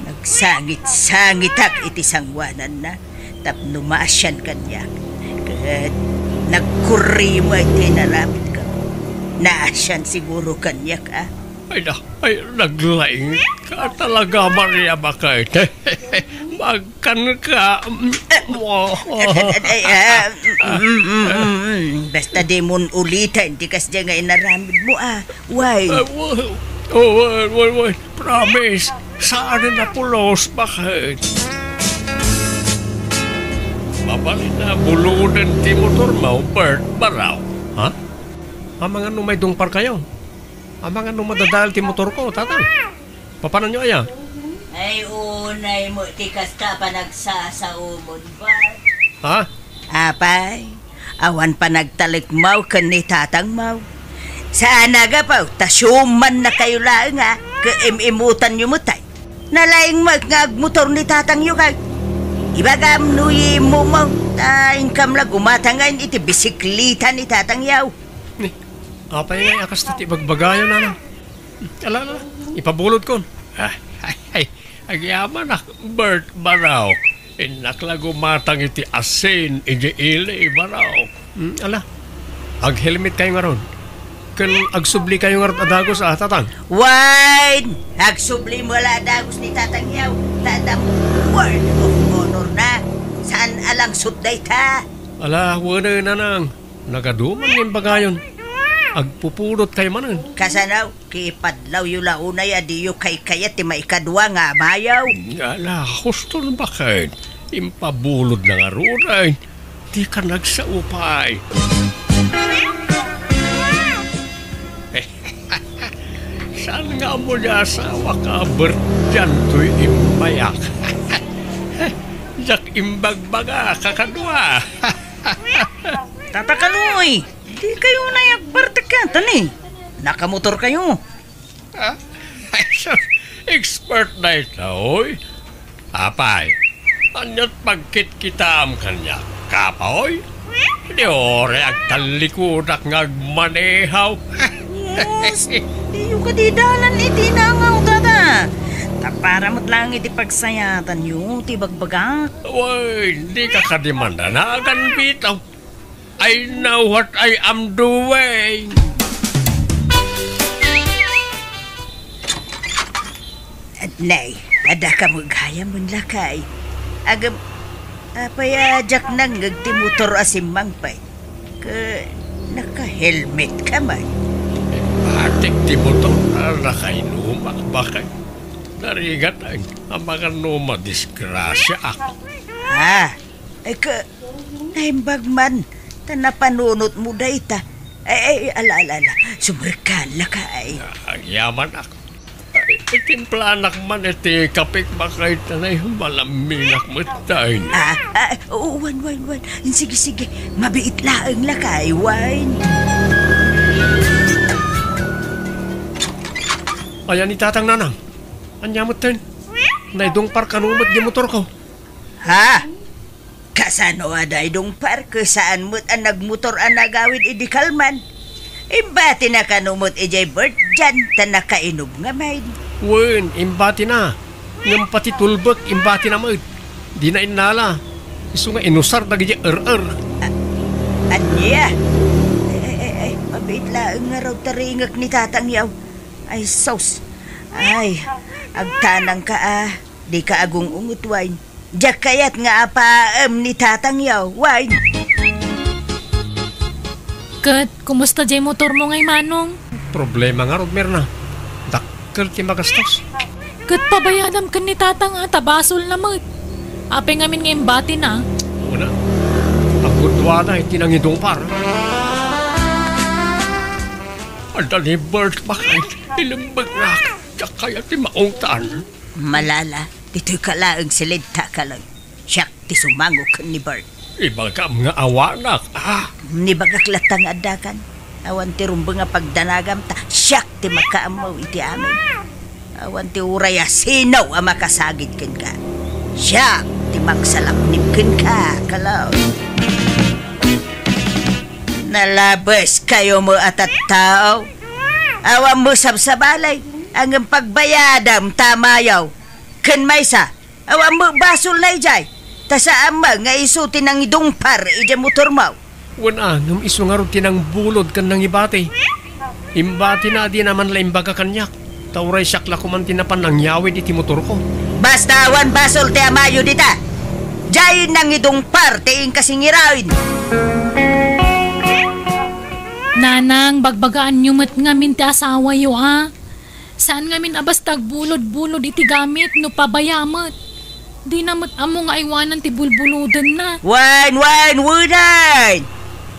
Nagsangit-sangitak iti sangwanan na. Tapno maasyan kanya. Kat nagkuri mo iti naramit ka. Naasyan siguro kanya ka. Ay, naglaing ka talaga, Maria Bakay. Magkan ka. Basta di mo ulitan, di kas dyan nga inaramid mo Why? Wait. Promise. Saan na pulos, bakit? Mabali na bulunan ti motor mo, Bert, baraw. Ha? Ang mga numay dungpar kayo. Ang mga numadadal ti motor ko, tatang. Papanan nyo aya? Ay, unay mo, tikas ka pa nagsasaumon ba? Ha? Apay, awan pa nagtalik mau kan ni tatang mau. Saan nga pa, tasyuman na kayo lang kaimimutan nyo mo tay. Nalaing magmotor ni tatang nyo kag. Ibagam nuyi mo mo, taing kam lang gumatangan iti bisiklita ni tatang yaw. Apay nga, akas na tibagbagayo na. Ala, ipabulot ko. Agyaman na, Bert, baraw. Inakla gumatang iti asin, iti ili, baraw. Ala, ag-helmet kayo nga ron. Kan agsubli kayo nga ron adagos, tatang. Wine! Agsubli mo la adagos ni tatang yaw. Tatang word of honor na. Saan alang sutday ta? Ala, wala na nang. Nagaduman yung bagayon. Agpupulot kayo manan. Kasanaw, kipadlaw yu launay adiyo kay kayat ti maikadwa nga mayaw. Ala, gusto na bakit? Impabulod na nga runay. Di ka nagsaupay. Saan nga mo niya asawa ka, Bert, dyan to'y imbayak? Jak imbagbaga, kakadwa. Tatakanoy, di kayo nayagbartikatan Nakamotor kayo. Ay, expert na ito, oy. Apay, anyat pagkit kita am kanya. Kapoy, di ore agtalikudak ngagmanehaw. Yes, di yung kadidalan iti nangaw tata. Tapara mo't lang iti pagsayatan yung tibagbaga. Uy, di ka kadimanda na agan bitaw. I know what I am doing. Nay, ada ka magaya mo lakay. Agam, apayajak nang nagtimutor asimang pay. Naka-helmet ka man. Atik ti mo to, nakainumak bakay. Narigat ang mga numa disgrasya ako. Naimbag man, tanapanunot mo day ta. Ala, sumarkala ka ay. Ang yaman ako. Itimplanak man iti kapik bakay tanay malaminak mo tayo. Wan. Sige, mabiit laang lakay, wine. Ayan ni tatang nanang. Anyamot tayo. Naidong par kanumot di motor ko. Ha? Kasano aday dong par saan mo't ang nagmotor ang nagawid idikalman? Imbati na kanumot ijay Bert dyan ta nakainom nga maid. Wen, imbati na. Ngam pati tulbek, imbati na maid. Di na inala. Isu nga inusar dagi Anya? Mabait laang nga raw taringak ni tatang yaw. Ay, sos. Ay, agtanang ka di ka agong ungut wine. Diyak kayat nga apaam ni tatang yaw, wine. Kat, kumusta jay motor mo ngay manong? Problema nga rod merna. Dakkel ti magastos. Kat pabayadam kan ni tatang tabasol na mag. Ape ngamin ngayon bati na. Una, ang kudwa na itinangidong par. Adali Bert bakit ilambag na kaya ti maungtan. Malala, dito'y kalaang silidta ka lang. Siyak ti sumangok ni Bert. Ibagam nga awanak, Ni bagaklatang adakan. Awan ti rumba nga pagdanagam ta, siyak ti makaamaw iti amin. Awan ti uraya sinaw ang makasagid ken ka. Siya ti magsalaknip ken ka, kalaw. Nalabas kayo mo at tao. Awan mo sabsabalay ang pagbayadam tamayaw. Ken maysa, awan mo basol na ijay. Ta sa ama nga isuti ng idungpar ija motor mo. Wana, ngam iso nga rin tinang bulod kan ng ibati. Imbati na di naman la imbaga kanyak. Tauray siyakla ko man tinapan ng yawid iti motor ko. Basta awan basol ti amayo dita. Jay ng idungpar ti ing kasingirawin. Nanang, bagbagaan nyo mat ngamin ti asawa yo Saan ngamin abas tagbulod-bulod iti gamit no pabayamat. Di namat amo nga iwanan ti bulbuludan na. Wan!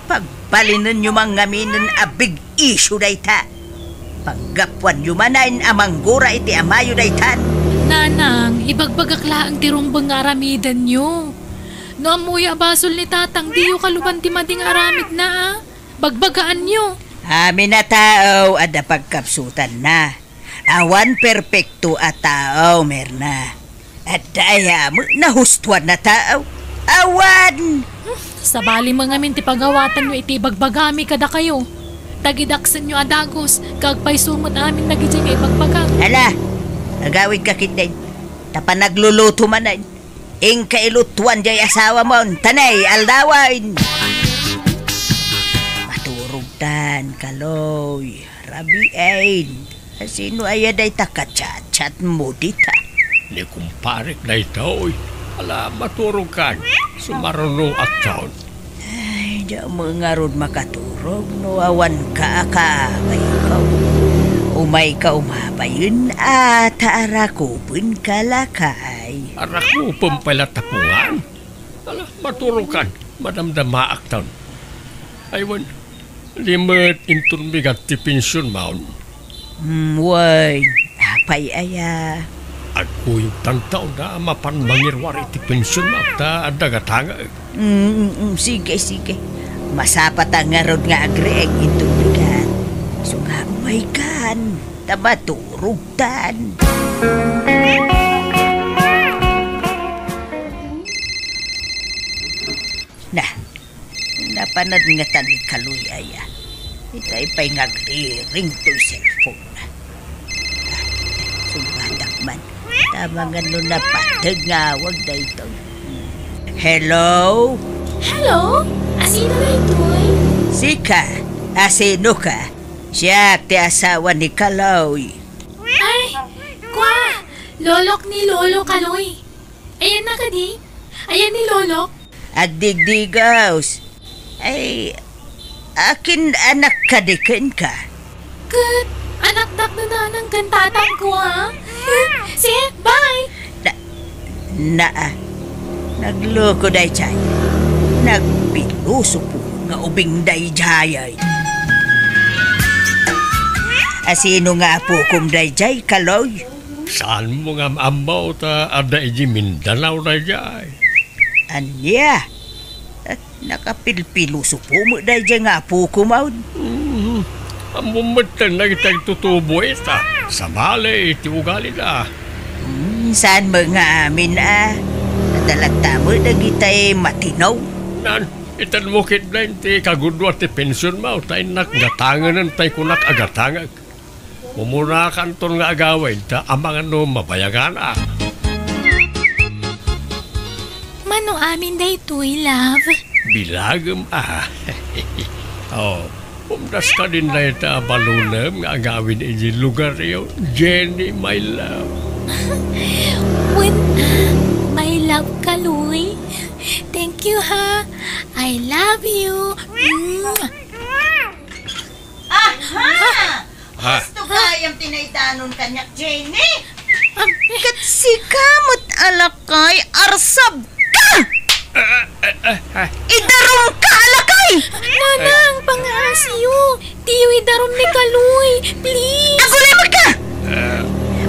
Pagpalinan nyo mang ngaminan a big issue dayta. Paggapuan nyo manan amanggura iti amayo daytan. Nanang, ibagbagakla ang tirumbang aramidan nyo. No amuya basol ni tatang di yu kaluban ti mading aramid na Bagbagaan nyo. Amin na tao ada pagkapsutan na. Awan perpekto at tao merna. At daya mo nahustuan na tao. Awan! Sa bali mga min ti pagawatan nyo iti bagbagami kada kayo. Tagidaksan nyo adagos, kagpay sumot amin nagijay kay bagbaga. Hala, agawid ka kitay. Tapa nagluluto manan. Ing kailutuan jay asawa mo, tanay, aldawain. Maturugtan, kaloy, rabiain. Sino ayaday takachat-chat mo dita? Ni kumparik na ito, ala maturog kan. Sumarunong aktaon. Ay, di mo nga ron makaturog, no awan ka akabay ikaw. Umay ka umabayin at arakupin kalakay. Arakupin pala tapungan. Ala maturog kan, madamdama aktaon. Aywan, limit intun bigat ti pensyon maun. Way, apay aya. Ako yung tantaw na mapan mangirwari ti pensyon mo ta adagatanga. Sige. Masapat ang nga nga agreeg itong bigat. So nga umay kan, tabaturugtan. Napanad nga tani kaluyaya. Itay pa'y ngagriring to'y cellphone. Sumadak man. Tama nga nun na patag nga awag na ito. Hello? Hello? Asino na ito'y? Sika, asino ka? Siya ti asawa ni Kaloy. Ay, kwa! Lolok ni Lolo Kaloy. Ayan na ka di? Ayan ni Lolok. Agdigdigaws. Ay, akin anak kadikin ka. Kat, anak tak na ng kantatang ko Sige, bye! Nagloko day chay. Nagpiluso po nga ubing day jayay. Asino nga po kum day jay, Kaloy? Saan mo nga amaw ta ada iji Mindanao na jay? Anya? At nakapilpiluso po mo day jay nga po kumaw. Amumatan na kitang tutubo ita. Sa balay, iti ugali na. Saan mo nga amin Nadalata mo na kita'y matinaw. Nan, itan mo kit na iti kagudwa ti pensyon mo. Ta'y nakgatanganan ta'y kunak agatangag. Mumuna kanton nga agawin ta amangan no mabayagan Mano amin day to'y, love? Bilagam Oh, umdas ka din na ita balunam nga agawin iti lugar yun. Jenny, my love. When, my love, Kaloy. Thank you, ha. I love you. Gusto ka yung tinaytanon kanyak, Jenny? Katsikamot alakay, arsab ka! Idarom ka, alakay! Nanang, pang-asiyo. Tiyo idarom ni Kaloy. Please. Agulay ka!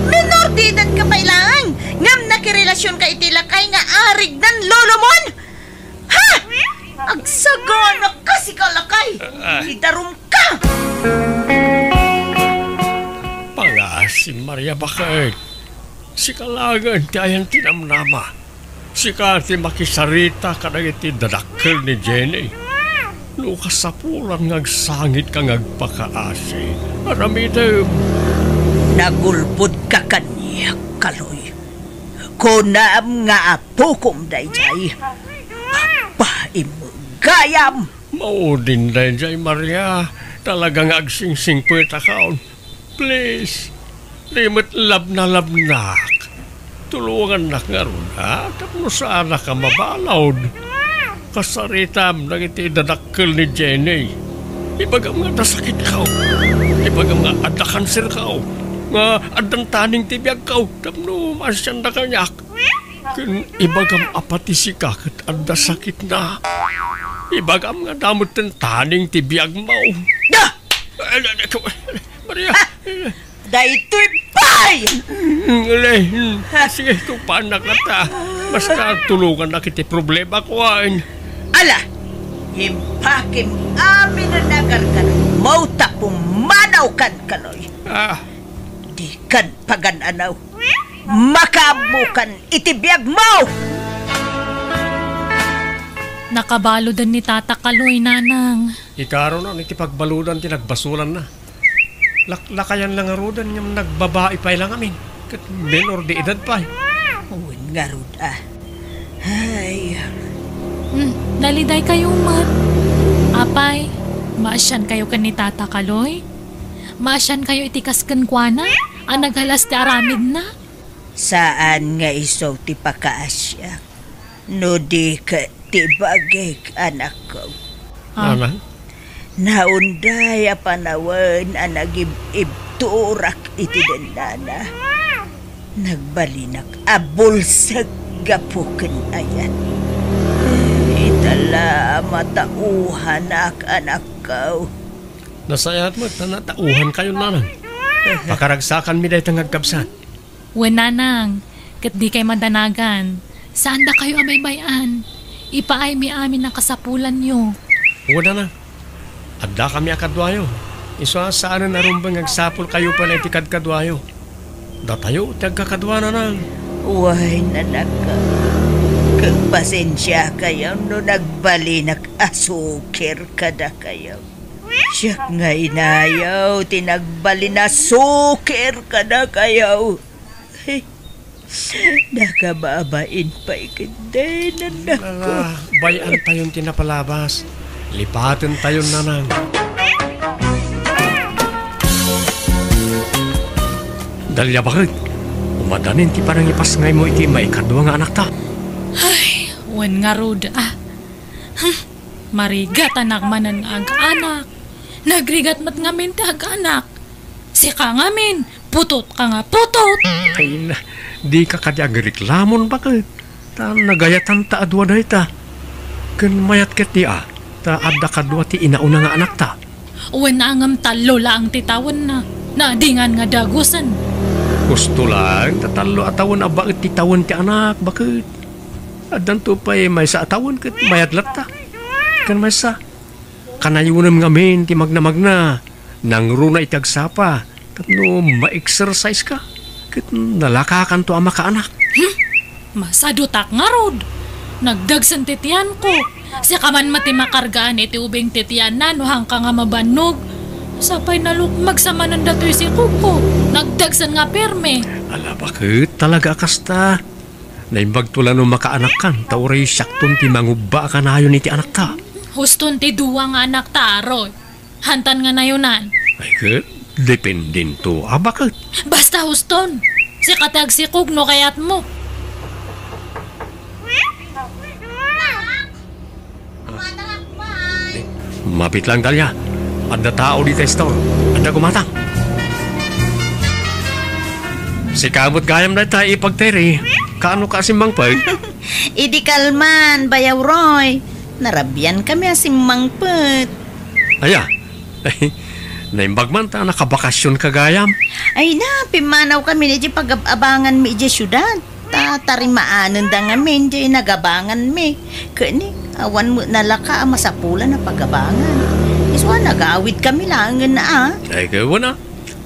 Menor di edad ka pa ilang. Ngam nakirelasyon ka itilakay nga arig ng lolo mon. Ha! Agsagana ka si kalakay. Idarom ka! Si Maria bakit? Si kalagan ti ayan tinamnama. Si Kati makisarita kadang iti dadakkel ni Jenny. Lukas sa pulan ngagsangit ka ngagpakaasi. Aramidem. Nagulpod ka kaniya, Kaloy. Kunam nga apukom dayjay. Papaim mo gayam. Maudin dayjay, Maria. Talagang agsing-sing puweta kaon. Please. Limit labnak. Tulungan na nga ron, ha? Tapos saan ka mabalawd? Kasaritam nang iti dadakkel ni Jenny. Ibagam nga nasakit ka. Ibagam nga adda kanser ka. Nga addang taning tibiyag ka. Tapno masyan na kanyak. Ibagam apati si kakit adda sakit na. Ibagam nga damot ng taning tibiyag mo. Maria! Daytoy pay! Sige, kung paano ka ta. Basta tulungan na kiti problema ko ay. Ala! Himpakim amin na nagargan. Mauta pumanaw kan, Kaloy. Di kan pagananaw. Makabukan itibiyag mo! Nakabalodan ni Tata Kaloy, Nanang. Ikaro na, itipagbaludan tinagbasulan na. Lakayan lang arudan yung nagbabae pa lang amin. Kat menor di edad pa. Uwin nga ruda. Ay. Daliday kayo, Mat. Apay, maasyan kayo kan ni Tata Kaloy? Maasyan kayo itikaskan kwa na? Ang naghalas ti aramid na? Saan nga iso ti pakaasya? No di ka ti bagay, anak ko. Nanang? Naunday a panawan ang nagibturak iti dendana. Nagbalinak abulsag gapuken ayan. Itala matauhan anak ko. Nasayat mo, natauhan kayo, Nanang. Pakaragsakan mi dahi tangagkabsan. Nanang, kat di kay madanagan. Saan da kayo abaybayan? Ipaay mi amin ang kasapulan nyo. Nanang. Adda kami akadwayo. Iso saan na narumbang agsapol kayo pala itikad kadwayo. Datayo, tagkakadwa na nang. Uy, nanak ka. Kagpasensya kayo no nagbalinak asukir kada kayo. Siya nga inayaw, tinagbali na sukir kada kayo. Hey, nakababain pa ikinday, nanak ko. Bayan tayong tinapalabas. Lipatin tayo, Nanang. Dalya bakit? Umadanin ti parang ipasngay mo iti maikadwa nga anak ta. Ay, wan nga rod. Marigat anak manan ag anak. Nagrigat mat ngamin ti ag anak. Sika ngamin, putot ka nga putot. Ay na, di ka kadyag reklamon bakit? Ta nagayatan ta adwa dahi ta. Kan mayat ket di ta adda kadwa ti inauna nga anak ta. Wan na angam talo lang titawan na. Nadingan nga dagusan. Gusto lang, tatalo atawan abakit ti tawan ti anak, bakit? Adan to pa may sa atawan ket mayadlat ta. Kan may sa kanayunem ngamin ti magna nangruna itagsapa. Katno ma-exercise ka. Ket nalakakan to ama ka anak. Masadutak nga rod. Nagdagsan titian ko. Siya ka man mati makargaan iti ubing titian na no hang ka nga mabanog. Sapay na lukmag sa manan datoy si Kuko. Nagdagsan nga perme. Ala bakit talaga kasta? Naimbag tula no makaanak kan. Tauray syaktong ti mangubba ka na yun iti anak ta. Huston ti duwa nga anak ta aroy. Hantan nga na yunan. Ay ket, dependin to. Bakit? Basta huston. Si katag si Kugno kayat mo. Mapit lang talya. Ada tao di store. Ada kumatang. Si kamot gayam na tayo ipagteri. Kaano ka simbang pag? Idi kalman, bayaw Roy. Narabyan kami asimbang pet. Aya. Naimbag man ta nakabakasyon kagayam. Ay na, pimanaw kami ni pag-abangan mi di syudad. Tarimaanan da nga min di nagabangan mi. Kani, awan mo nalaka masapulan na pag-abangan. Iswa nag-aawit kami lang na Ay kayo na.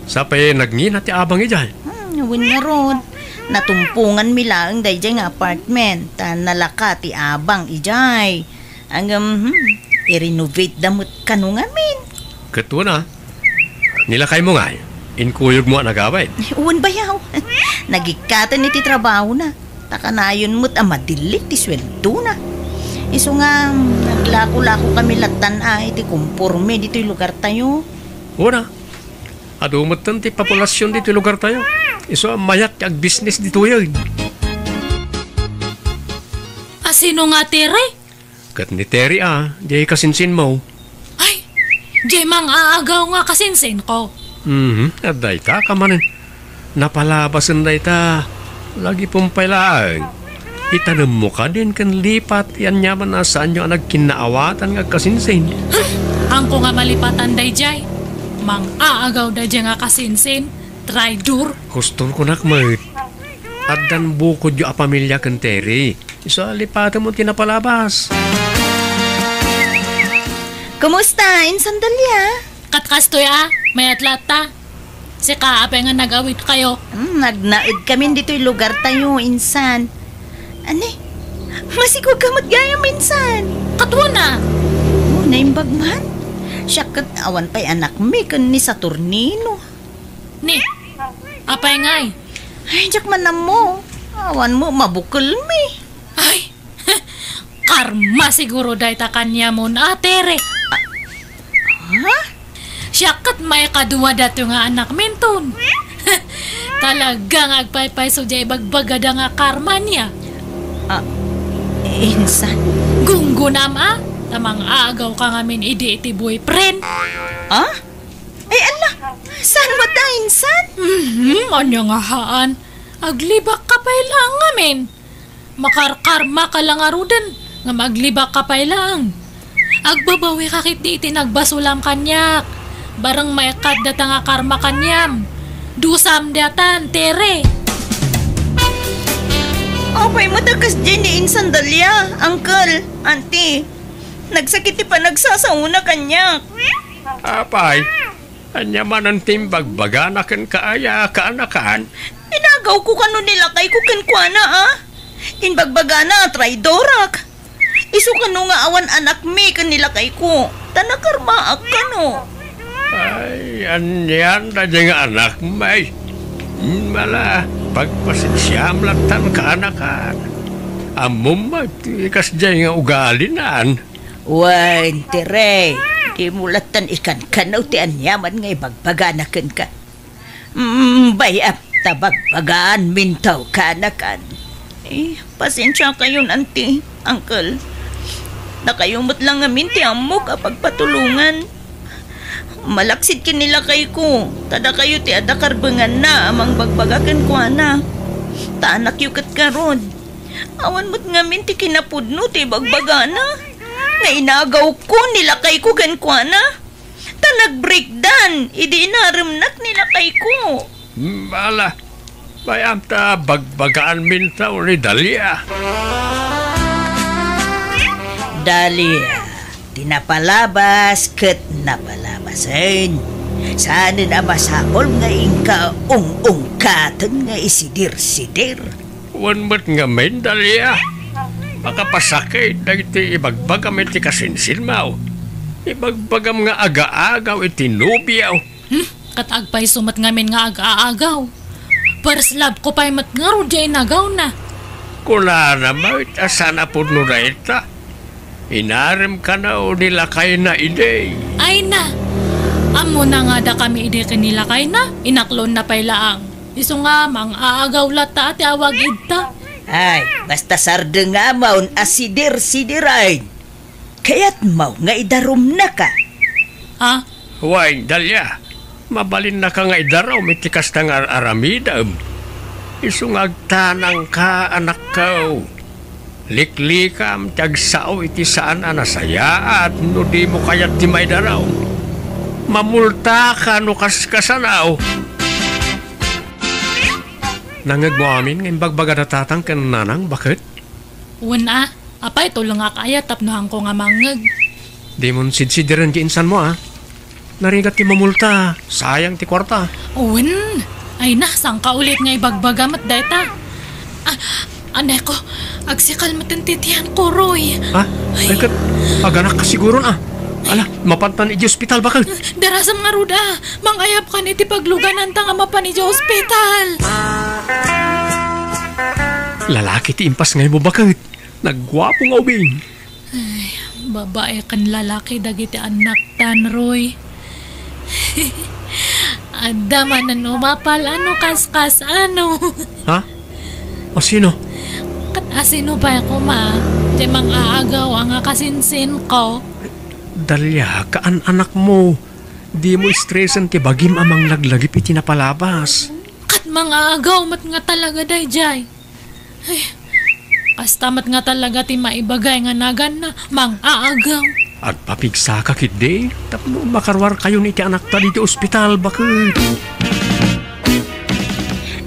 Sapay nagngina ti abang ijay. Nawin nga ron. Natumpungan mi lang day nga apartment. Ta nalaka ti abang ijay. Ang i-renovate damot kanu ngamin. Katuwa na. Nilakay mo nga. Inkuyog mo ang nagaway. Uwan bayaw. Nagikatan iti trabaho na. Takanayon mo't madilik ti sweldo na. Iso nga, naglako-lako kami latan iti kumpurme dito yung lugar tayo. Una, adumot ti populasyon dito yung lugar tayo. Iso mayak ag business dito yun. Sino nga Tere? Kat ni Terry di kasinsin mo. Ay, di mang aagaw nga kasinsin ko. Aday ta kamanin. Napalabasan day ta. Lagi pong pailaan. Itanam mo ka din kan lipat yan nyaman na saan nyo nagkinaawatan nga kasinsin. Ang ko nga malipatan day jay. Mang aagaw day jay nga kasinsin. Traitor. Gusto ko nakmait. At dan bukod yung pamilya kan Terry. Isa lipatan mo tinapalabas. Kumusta? Insandalya? Katkastoy may atlata. Si kaapay nga nag-awit kayo. Nagnaid kami dito yung lugar tayo, insan. Ane? Masikog ka matgaya minsan. Katwa na. Na yung bagman. Siya kat awan pa'y anak mi kan ni Saturnino. Ni, apay ngay. Ay, jak man na mo. Awan mo, mabukol mi. Ay, karma siguro dahi ta kanya mo na Tere. Ha? Siyakat may kaduwa dato nga anak minton. Talagang agpay-pay so jay bagbagada nga karma niya. Insan? Gunggunam tamang aagaw ka ngamin iti boyfriend. Ay, ala, saan mo ta, insan? Anya nga haan. Aglibak ka pa'y lang ngamin. Makarkarma ka lang arudan nga maglibak ka pa'y lang. Agbabawi kakit di iti nagbasulam kanyak. Barang may kadata nga karma kanyam. Dusam datan, Tere. Apay matakas dyan ni Insan Dalia, Uncle, Auntie. Nagsakiti pa nagsasauna kanyak. Apay, anya man ang timbagbaganakan kaaya kaanakan. Inagaw ko kano nila kay kukenkwana, Inbagbagana, traidorak. Isu kano nga awan anak mi kanila kay ko. Tanakarmaak kano. Ay, anyan na dyan nga anak may. Mala, pagpasinsiyam lang tan kaanakan. Amom ikas dyan nga ugalinan. Wan, Tere. Di mulatan ikan kanaw ti anyaman nga ibagbaganakan ka. Bayap tabagbagaan mintaw kanakan. Pasensya kayo, Auntie, Uncle. Nakayumot lang ngamin ti amo kapag patulungan. Malaksit kinila kay ko. Tada kayo ti adakarbangan na amang bagbagakan ko na. Taanak yukat karon. Awan mo't ngamin ti kinapudno ti bagbagana. Nga inagaw ko nila kay ko gan ko na. Ta nag-breakdown. Idi inaramnak nila kay ko. Bala, bayam ta bagbagaan mintaw ni Dalia. Dalia, tinapalabas ket napalabasan. Sana na masakol nga ingka ung-ungkatan nga isidir-sidir. Wan mo't nga may Dalia. Makapasakit na iti ibagbagam iti kasinsin mo. Ibagbagam nga aga-agaw iti nubiyaw. Katagpay sumat ngamin nga aga-agaw. First love ko pa'y matngaro dyan nagaw na. Kula na mo sana po na ita. Inarim ka na o nilakay na ide. Ay na, amo na nga da kami ide kanilakay na. Inaklon na pa'y laang. Iso nga mang aagaw lata ati awag idta. Ay, basta sarde nga maun asidir-sidirain. Kaya't mau nga idarum na ka. Ha? Huwag, Dalia. Mabalin na ka nga idaraw, may tikas na nga aramidam. Isungagtanang ka, anak ko. Liklikam, tagsao iti saan anasaya at no di mo kaya't di may daraw. Mamulta ka no kaskasanaw. Nangag mo amin ngayon bagbaga natatang ka nanang, bakit? Una, apay tulong nga kaya tapnohan ko nga mangag. Di mo sidsidiran di insan mo, Narigat ti mamulta. Sayang ti kwarta. Uwan, ay na, saan ka ulit nga ibagbagamat dayta? Anay ko, agsikal matintitihan ko, Roy. Ha? Ay kat, aganak ka siguro na. Ala, mapantan iti ospital bakit? Darasam nga ruda, mangayap ka niti pagluganan ta nga mapan iti ospital. Lalaki ti impas ngayon mo bakit? Nagwapo nga ubing. Babae kan lalaki dagiti anak tan, Roy. Adaman na numapal, ano kas ano. Ha? O sino? Kat asino pa ako di mang aagaw ang kasinsin ko. Dalya, kaan anak mo. Di mo stressan ti bagim amang laglagip iti napalabas. Kat mga agaw mat nga talaga dayjay. Ay, kastamat nga talaga ti maibagay nga nagan na mang aagaw. At papigsa ka kid tapno makarwar kayo ni ti anak ta dito ospital bakit?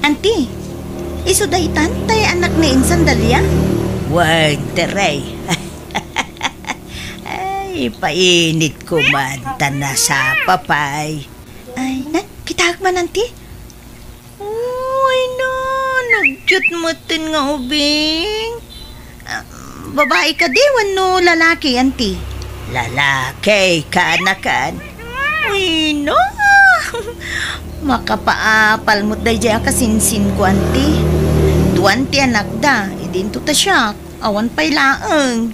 Auntie, iso daytan tay anak ni Insan Dalia? Wag, teray. Ay, painit ko man na sa papay. Ay, kitag man, auntie? Uy, no, nag-cute mo tin nga ubing. Babae ka di, wano lalaki, auntie? Lalaki, kanakan. Uy, no. Makapaapal mo day dyan kasinsin ko, auntie. Duwan ti anak da, idinto ta siya. Awan pa'y laang.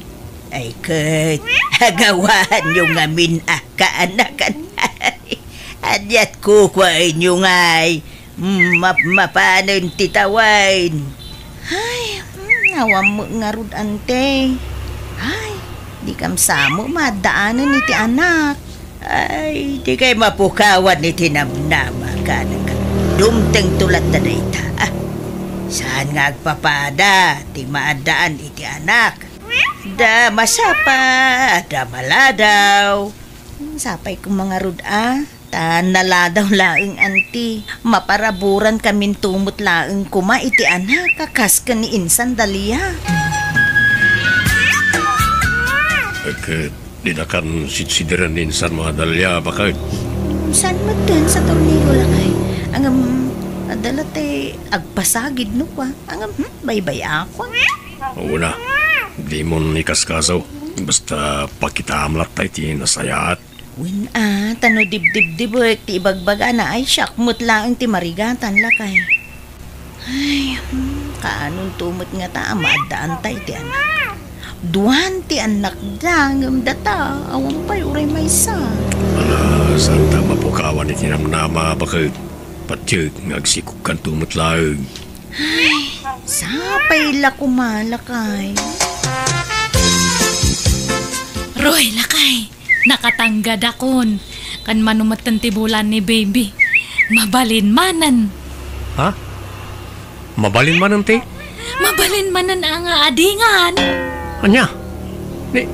Ay, Kurt, agawan yung amin kaanakan. Adyat kukwain yung ay. Mapanon titawain. Ay, awam mo nga rud, ante. Ay, di kam samo madaanan ni ti anak. Ay, di kay mapukawan ni tinamnama ka. Dumteng tulat na dayta. Saan nga agpapada, ti maadaan iti anak. Da masapa, da maladaw. Sapay kong mga ruda, ta naladaw laeng anti. Maparaburan kamin tumot laeng kuma iti anak, kakas ka ni Insan Dalia. Di na kan sitsidiran ni Insan mga Dalia, bakit? Saan mo dun sa tornilo lakay? Ang adala te agpasagid no pa. Ang baybay ako. Oo na. Di mo nikaskasaw. Basta pakitamlat tayo ti nasayaat. Win tano dibdib-dibwek ti ibagbaga na ay syakmut lang ti marigatan lakay. Ay, kaanon tumot nga ta, maadaan tayo ti anak. Duwan ti anak dangam data, awang pa'y uray may sa. Ala, saan ta mapukawan iti namnama, bakit? Patyag, ngagsikog kan tumot laeng. Ay, sapay la kumalakay. Roy, lakay, nakatanggad akon. Kan manumatan ti bulan ni baby. Mabalinmanan. Ha? Mabalinmanan ti? Mabalinmanan ang adingan. Anya? Ni,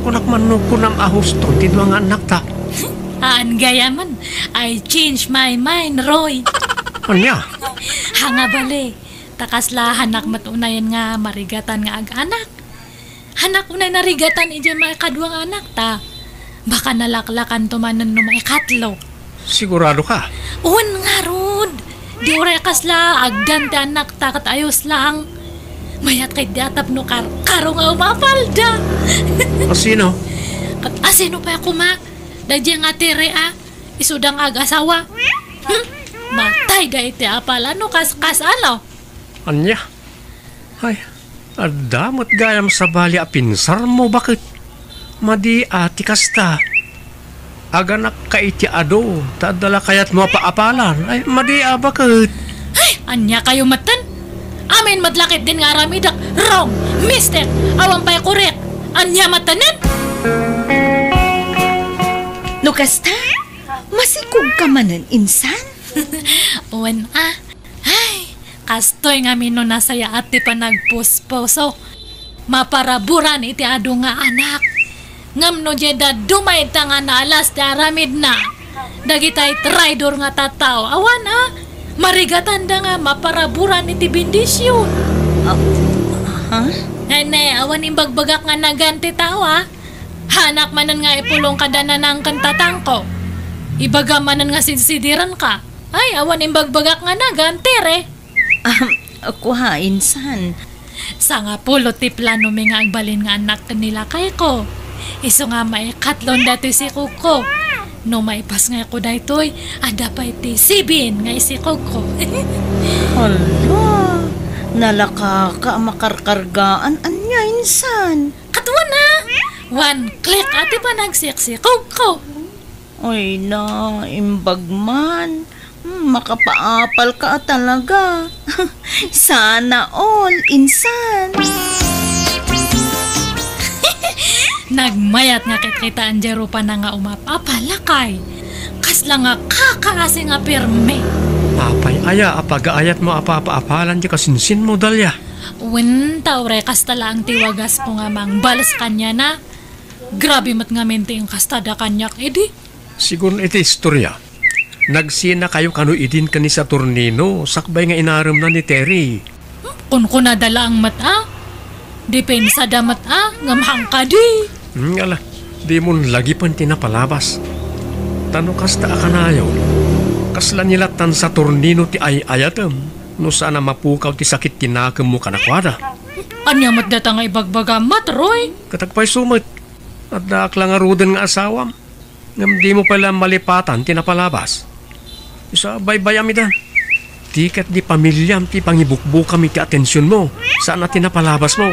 kunak man no kunam ahos to, ti nga anak ta. Aan gayaman, I change my mind, Roy. Anya? Hanga bali, takasla hanak matunayan nga marigatan nga ag-anak. Hanak unay narigatan ije mga kaduang anak ta. Baka nalaklakan tumanan no mga katlo. Sigurado ka? Un nga, Rod. Di uray kasla, agdan ti anak ta kat ayos lang. Mayat kay diatap no karo nga umapalda. Sino? Kat asino pa ako ma? Dadya nga tere isudang ag-asawa. Matay da iti apala no kas-ano. Anya? Ay, adamot gayam sa bali apinsar mo bakit? Madi ati kasta. Aganak ka iti ado, tadala kayat mo paapalan. Ay, madi bakit? Ay, anya kayo matan? Amin madlakit din nga ramidak. Wrong, mister, awang pa'y korek. Anya matanan? Nukasta, masikog ka manan, Insan? Uwan ay, kastoy nga mino nasaya ati pa nagpusposo. Maparaburan iti ado nga anak. Ngam no jeda dumay ta nga naalas ti aramid na. Dagitay traidor nga tataw. Awan marigatan da nga maparaburan iti bindisyon. Ne, awan imbagbagak nga naganti tawa. Hanak manan nga ipulong kadanan ng kantatangko. Ibagamanan nga sinsidiran ka. Ay, awan imbagbagak nga na, gantere. Ako ha, insan. Sa nga pulo ti plano mi nga agbalin nga anak nila kay ko. Iso nga maikatlon dati si Kuko. No maipas nga ako daytoy, ada pa iti sibin nga isi Kuko. Hala, nalaka ka makarkargaan anya, insan. Katuwa na! One click ati pa nagsiksik Kuko. Ay na, imbagman. Makapaapal ka talaga. Sana all, insan. Nagmayat nga kitaan jero pa na nga umapapalakay. Kasla nga kakaasi nga pirme. Apay aya, apag-aayat mo apapaapalan di kasinsin mo, Dalya. Wen taure kastala ang tiwagas po nga mang balas kanya na. Grabe mat nga mente yung kastada kanyak, edi. Sigun iti istorya. Nagsina kayo kanu idin kani sa Turnino, sakbay nga inaram na ni Terry. Kung nadala ang mata, depensa da mata, ngamhang ka di. Ala, di mo lagi pan tinapalabas. Tano kasta akanayo. Kasla nilatan sa Turnino ti ayatem, no sana mapukaw ti sakit tinakam mo kanakwada. Anya mat data nga ibagbaga mat, Roy? Katagpay sumit. At daaklang aruden nga asawam. Ngam di mo pala malipatan tinapalabas. Isa baybayam idan. Tikat di pamilyam ti pangibukbuk kami ti atensyon mo. Saan na tinapalabas mo?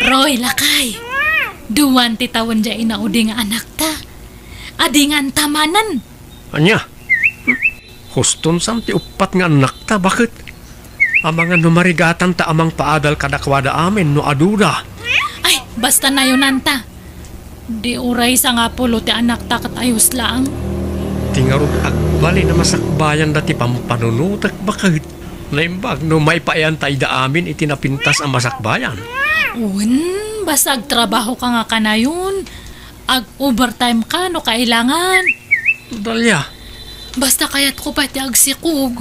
Roy, lakay. Duwan ti tawon dya inaudi nga anak ta. Adingan tamanan. Anya? Huston sam ti upat nga anak ta. Bakit? Amang numarigatan ta amang paadal kadakwada amin no aduda. Ay, basta na yun nanta. Di uray sa nga pulo ti anak ta kat ayos lang. Tingarod agbali na masakbayan dati pampanunutak. Bakit? Naimbag no may paayantay da amin itinapintas ang masakbayan. Basta agtrabaho ka nga ka na yun. Ag-overtime ka no kailangan. Dalya. Basta kayat ko pati agsikog.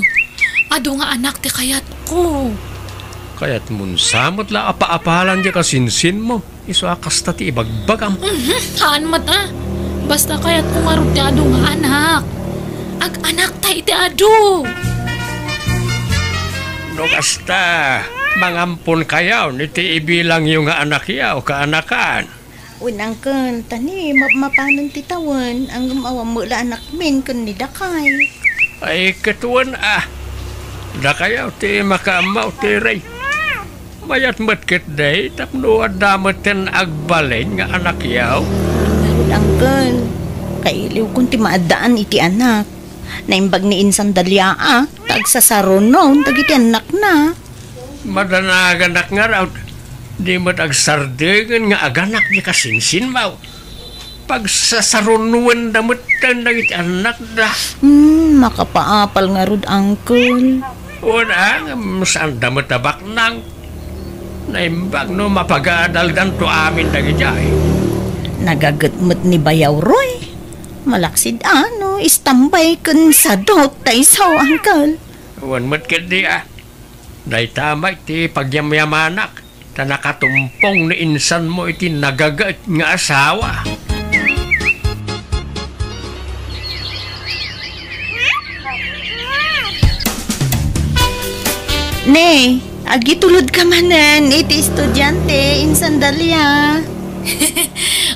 Ado nga anak ti kayat ko. Kaya't munsamot la apa-apalan di kasinsin mo. Iso akasta ti ibagbagam. Haan mata. Basta kayat ko nga ti ado nga anak. Ag-anak tayo ti ado. No kasta. Mangampon kayaw ni ti ibilang yung nga anak yaw kaanakan. Unang kan, tani, mapanan titawan. Ang gumawa mo la anak min kan ni Dakay. Ay katuan Da kayaw ti makamaw ti ray. Mayat matkit day tapno adamaten agbalin nga anak yaw. Narod ang kan, kailiw kung ti maadaan iti anak. Naimbag ni insan Dalya tagsasaron noon, tagiti anak na. Madanaganak nga raw. Di mo't agsardegan nga aganak ni kasinsin maw. Pagsasarunuan damot tan nagit anak da. Makapaapal nga rod, uncle. Una, saan damot tabak nang. Naimbag no mapagadal ganto amin dagijay. Nagagatmot ni Bayaw Roy. Malaksid istambay kun sa dot tayo sa uncle. Uwan mo't kadi Day tama iti pagyamyamanak. Ta nakatumpong ni insan mo iti nagagat nga asawa. Ne, agitulod ka manan iti estudyante insan Dalya.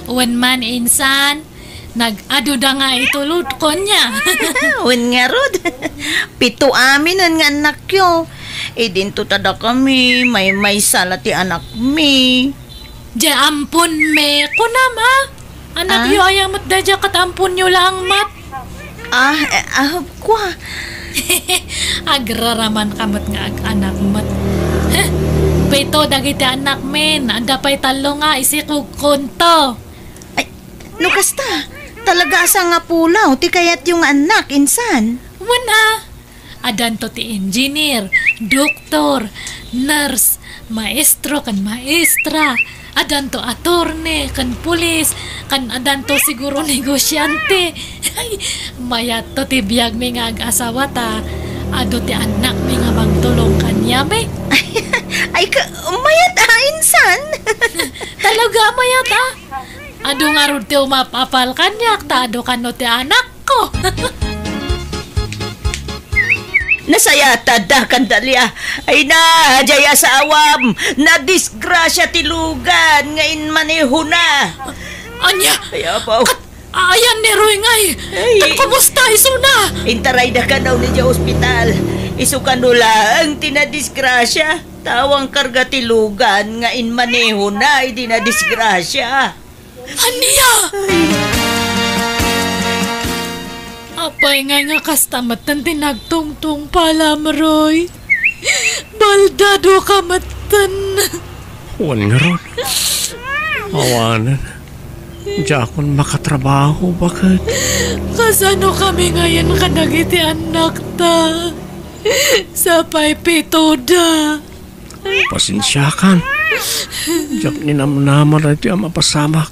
Wan man insan. Nag-aduda nga itulod ko niya. Wan nga rod. Pito amin nga anak yo. Dinto tada kami, may sala ti anak mi. Diya ampun me, kunama. Anak yo ayamat da diya katampun nyo lang mat. Kwa. Agraraman kamot nga ag-anak mat. Pito dagiti anak men, anda pa'y talo nga isikog konto. Ay, no kasta, talaga asa nga pulaw, ti kayat yung anak, insan. Wana. Adan to ti engineer, doktor, nurse, maestro kan maestra, adan to attorney kan pulis, kan adan to siguro negosyante. Mayat to ti biyag mi nga ag-asawa ta, ado ti anak mi nga niya, be. Ay, mayat insan. Talaga mayat Ado nga ron ti umapapal kanyak, taado ka no ti anak ko. Nasayata da kandalya. Ay na, jaya sa awam. Na disgrasya tilugan. Ngayon maneho na. Anya, Ay, apaw. ayan ni Roy ngay. Ay. Kumusta iso na? Intaray na ka daw ni ospital. Isu ka no lang tinadisgrasya. Tawang karga tilugan. Ngayon maneho na. Hindi na disgrasya. Anya! Apay nga kastamatan tinagtungtong pala, Roy. Baldado ka matan. Huwag nga ron. Awanan. Diyan akong makatrabaho, bakit? Kasano kami ngayon ka nagiti anak ta? Sa paypitoda. Pasensyakan. Diyak ninamnaman na ito ang mapasamak.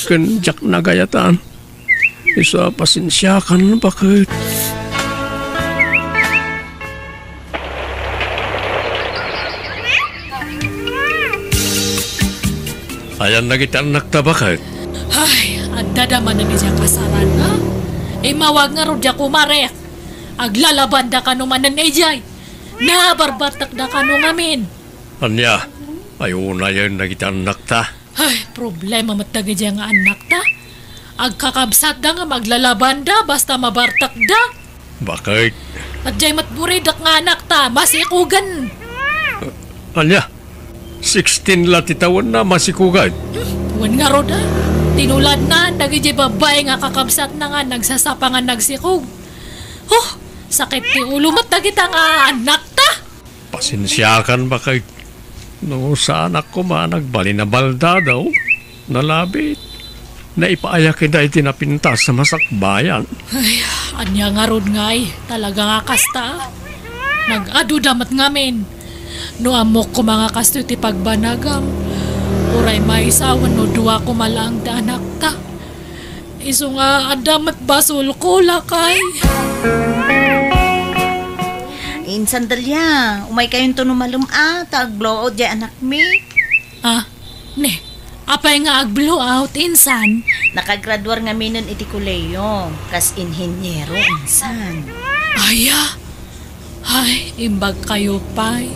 Kanjak nagayatan. Isa pasensyakan, bakit? Ayan na kita nakta, bakit? Ay, agdadaman na niya kasaran, ha? Mawag nga ro diya kumarek. Aglalaban da ka numan na ejay. Nabarbatak da ka nung amin. Anya, ayun na yan na kita nakta. Ay, problema matagi diya nga anak ta. Agkakabsat da nga maglalaban da basta mabartak da. Bakit? At jay matburidak nga anak ta, masikugan. Anya, 16 latitawan na masikugan. Huwag nga ro da. Tinulad na, nagijay babae nga kakabsat na nga nagsasapangan nagsikog. Oh, sakit ti ulo matagi ta nga anak ta. Pasensyakan, bakit? No, sa anak ko nagbali na balda daw. Nalabit. Naipaayakin na itinapintas sa masakbayan. Ay, anya nga rod ngay. Talaga nga kasta. Nag-adu damat ngamin. No amok ko mga kasto ti pagbanagam. Uray maisawan no duwa ko malang da anak ta. Iso nga adamat basol ko lakay. Insan dalya. Umay kayong tunumalum tag-blow out dyan anak mi. Ne. Apay nga ag-blow out, insan. Nakagraduar nga minon iti kuleyo. Kas inhinyero, insan. Aya. Ay, imbag kayo pay.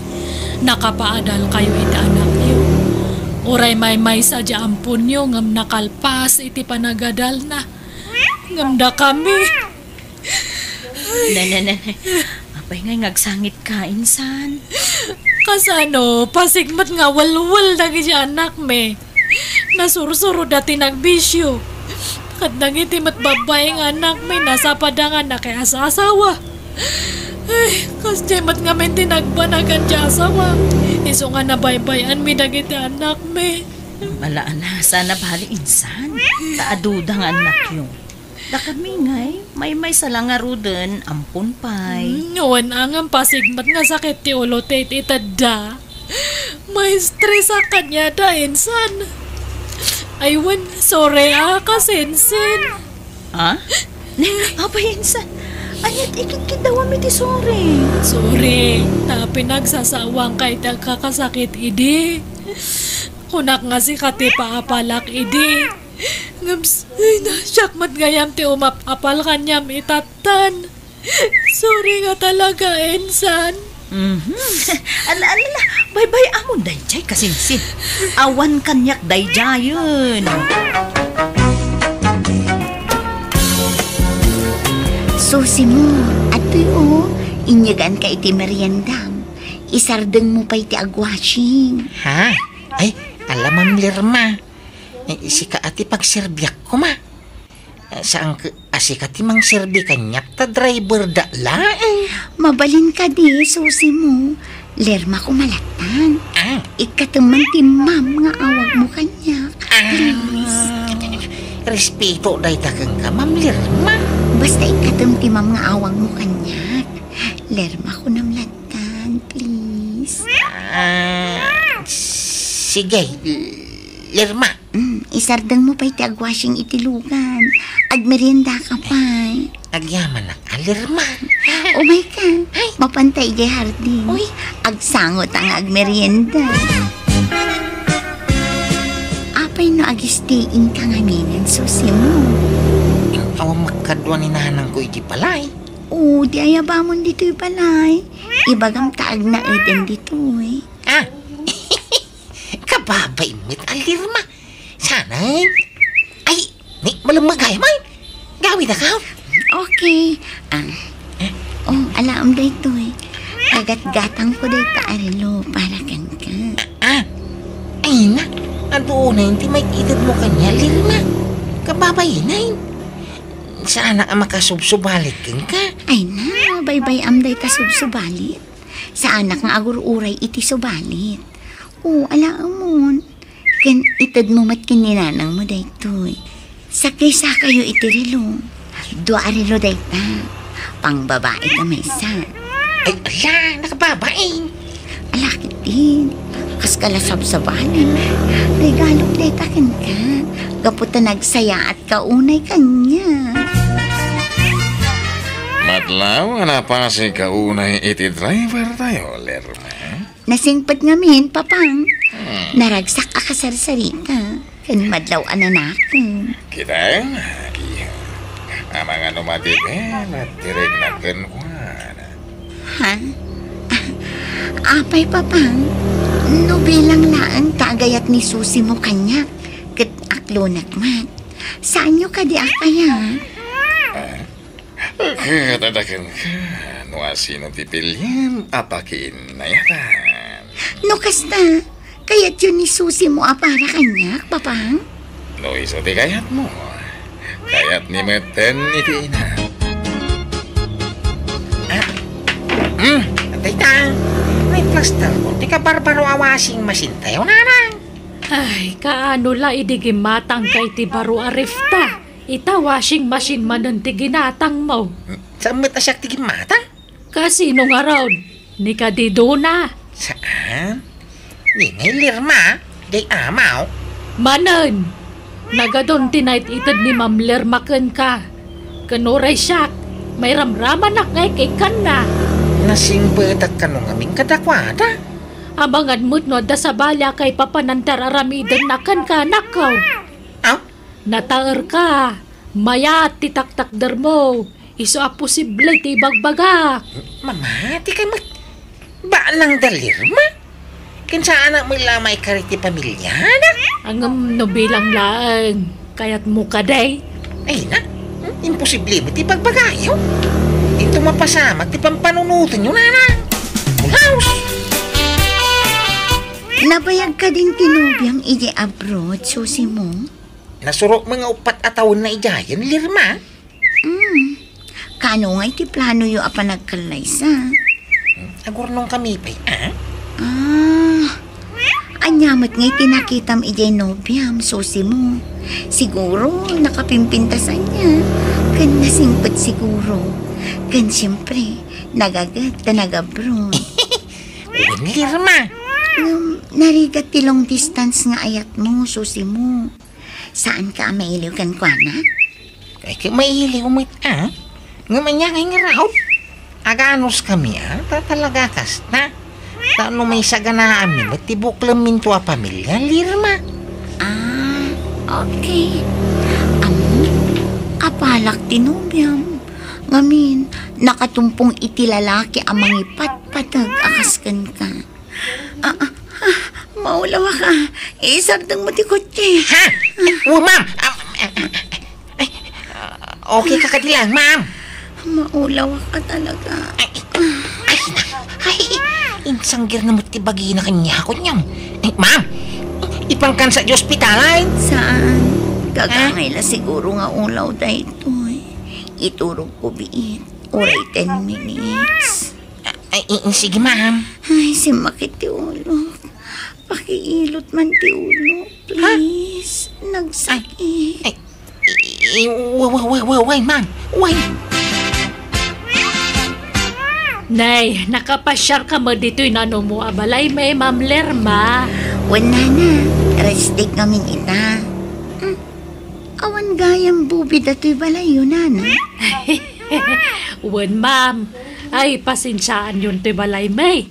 Nakapaadal kayo iti anak niyo. Uray may sa ampun niyo ngam nakalpas iti panagadal na. Ngamda kami. Na. Apay nga ngagsangit ka, insan. Kasano, pasigmat nga walwal na siya anak me. Nasursuro dati nagbisyo. Kat nangiti mat babae nga anak me, nasa padangan na kaya sa asawa. Ay, kas mat nga men tinagbanagan siya asawa. Iso nga nabaybayan mi nagiti anak me. Malaan na, sana bali insan. Taaduda nga anak yun. Da kami ngay, may salangaruden, ampun pay. Ngawan ang pasigmat nga sakit ti ulo tit itada. May stress sa kanya da, insan. Aywan, sorry kasensin. Apa insan? Anyat ikikidawa mi ti sorry. Sorry, ta pinagsasawang kay kakasakit idi. Kunak nga si kati paapalak idi. Ngams, syakmat gayam ti umapapal kanyam itatan. Sorry nga talaga, insan. Alala, bye-bye amon dayjay kasinsin. Awan kanyak dayjayon. Susi mo, atoy inyagaan ka iti meriendam. Isardeng mo pa iti agwashing. Ha? Ay, alam Lirma. Si ka ati pagserbiak ko ma. Saan ka asikati mang serbi kanyak ta driver da laeng. Mabalin ka di, susi mo. Lerma ko malatan. Ikateman ti ma'am nga awag mo kanyak. Respeto day takang ka, Ma'am Lirma. Basta ikatem ti ma'am nga awag mo kanyak. Lerma ko namlatan, please. Sige, Lirma. Isardang mo pa iti agwashing itilugan. Agmerienda ka pa. Agyaman na Lirma. Umay ka, mapantay jay hardin. Uy. Agsangot ang agmerienda. Apay no agistein ka nga minan susi mo. Awang makadwa ni nanang ko iti palay. Oo, di ayabamon dito'y palay. Ibagam taag na eden dito'y. Ah, kababay mo't Lirma. Sanay. Ay, ni malamagay man. Gawin na ka. Okay. Alam dito'y. Agat-gatang ko dito arilo para kan ka. Ay na. Ano na hindi may edad mo kanya, Lirma. Kababay na yun. Sana ka makasubsubalit ka. Ay na, bye-bye amday ta subsubalit. Sa anak nga agur-uray iti subalit. Oo, alaamon. Kan itad mo mat kininanang mo daytoy. Sakay-sa kayo iti rilo. Dua rilo dayta. Pang babae ka may isa. Ay, ala, nakababae. Alakit din. Kas kalasab-sabanin. Regalok dayta kan ka. Kaputa nagsaya at kaunay kanya. Matlaw, pa si kaunay iti driver tayo, Lirma. Nasingpad nga min, papang. Naragsak akasarsari ka. Kan madlaw ananakan. Kita, amang ano matipin at tirig na kankuhan. Ha? Apay, papang. No bilang laan tagayat ni Susi mo kanya. Kat aklonak mat. Saan nyo ka di akaya? Katadakan ka, nuasin ang tipilyan, apakin na yatan. No kasta, kayat yun ni Susi mo para kanya, papang? No iso di kayat mo, kayat ni Meten iti ina. Tayta, may plaster ko. Di ka barbaro awasing masintayo, nanang. Ay, kaano la idigimatang kay ti baro arifta. Ita washing machine manon ti ginatang mo. Saan mo tasyak tigim mata? Kasino nga raw? Ni kadidona. Saan? Di may Lirma. Di amaw. Manon, nagadon tinayt itad ni Ma'am Lirma ken ka. Kanuray siyak, may ramraman na kay kan na. Nasing betak ka nung aming kadakwada. Abangan mo't no da sa balya kay papanantar aramidan na kan ka nakaw. Nataer ka, maya titaktakder mo. Iso a posible ti bagbaga. Mama, di kay mat... Baalang da Lirma? Kinsa anak mo lamay kariti pamilya na? Ang no bilang laang, kaya't mo ka day. Ay na, imposible mo ti pagbagayo. Ito mapasama ti pampanunutin nyo nanang. Mulaos! Nabayag ka din tinubiyang iji abroad, Susi mo? Nasurok mga 4 taon na ijayan, Lirma. Kano nga iti plano yu apa nagkalaysa? Agurnong kami pa'y, Anyamat nga iti nakitam ijay nobyam, Susi mo. Siguro nakapimpintasan niya. Kan nasingpad siguro. Kan siyempre, nagagat ka nag-abroad. Uwan, Lirma. Narigat ti long distance nga ayat mo, Susi mo. Saan ka mailiw kan kwanak? Ay, kaya mailiw mo Nga manyangay nga raw. Aganos kami, talaga kas na. Tano may saganaan mi, matibok lamin to a pamilya, Lirma. Okay. Apalak tinubyam. Ngamin, nakatumpong iti lalaki amang ipatpatag akaskan ka. Maulawa ka. Isardang mo ti kotse. Ha? Ma'am! Okay ka kadilang, ma'am. Maulawa ka talaga. Ay, insanggir na mo ti bagi na kanya ko niyang. Ma'am, ipangkan sa ospital. Saan? Kagangay la siguro nga ulaw dahito. Iturog ko biit. Oray 10 minutes. Ay, sige, ma'am. Ay, simakit ti ulo. Pakiilot man ti ulo, please. Nagsakit. Why, ma'am? Why? Nay, nakapasyar ka mo dito'y nano mo abalay may Ma'am Lirma. Wala na. Restik namin ita. Awan gayang bubid ato'y balay yun, nana. Uwan, ma'am. Ay, pasensyaan yun ti balay may.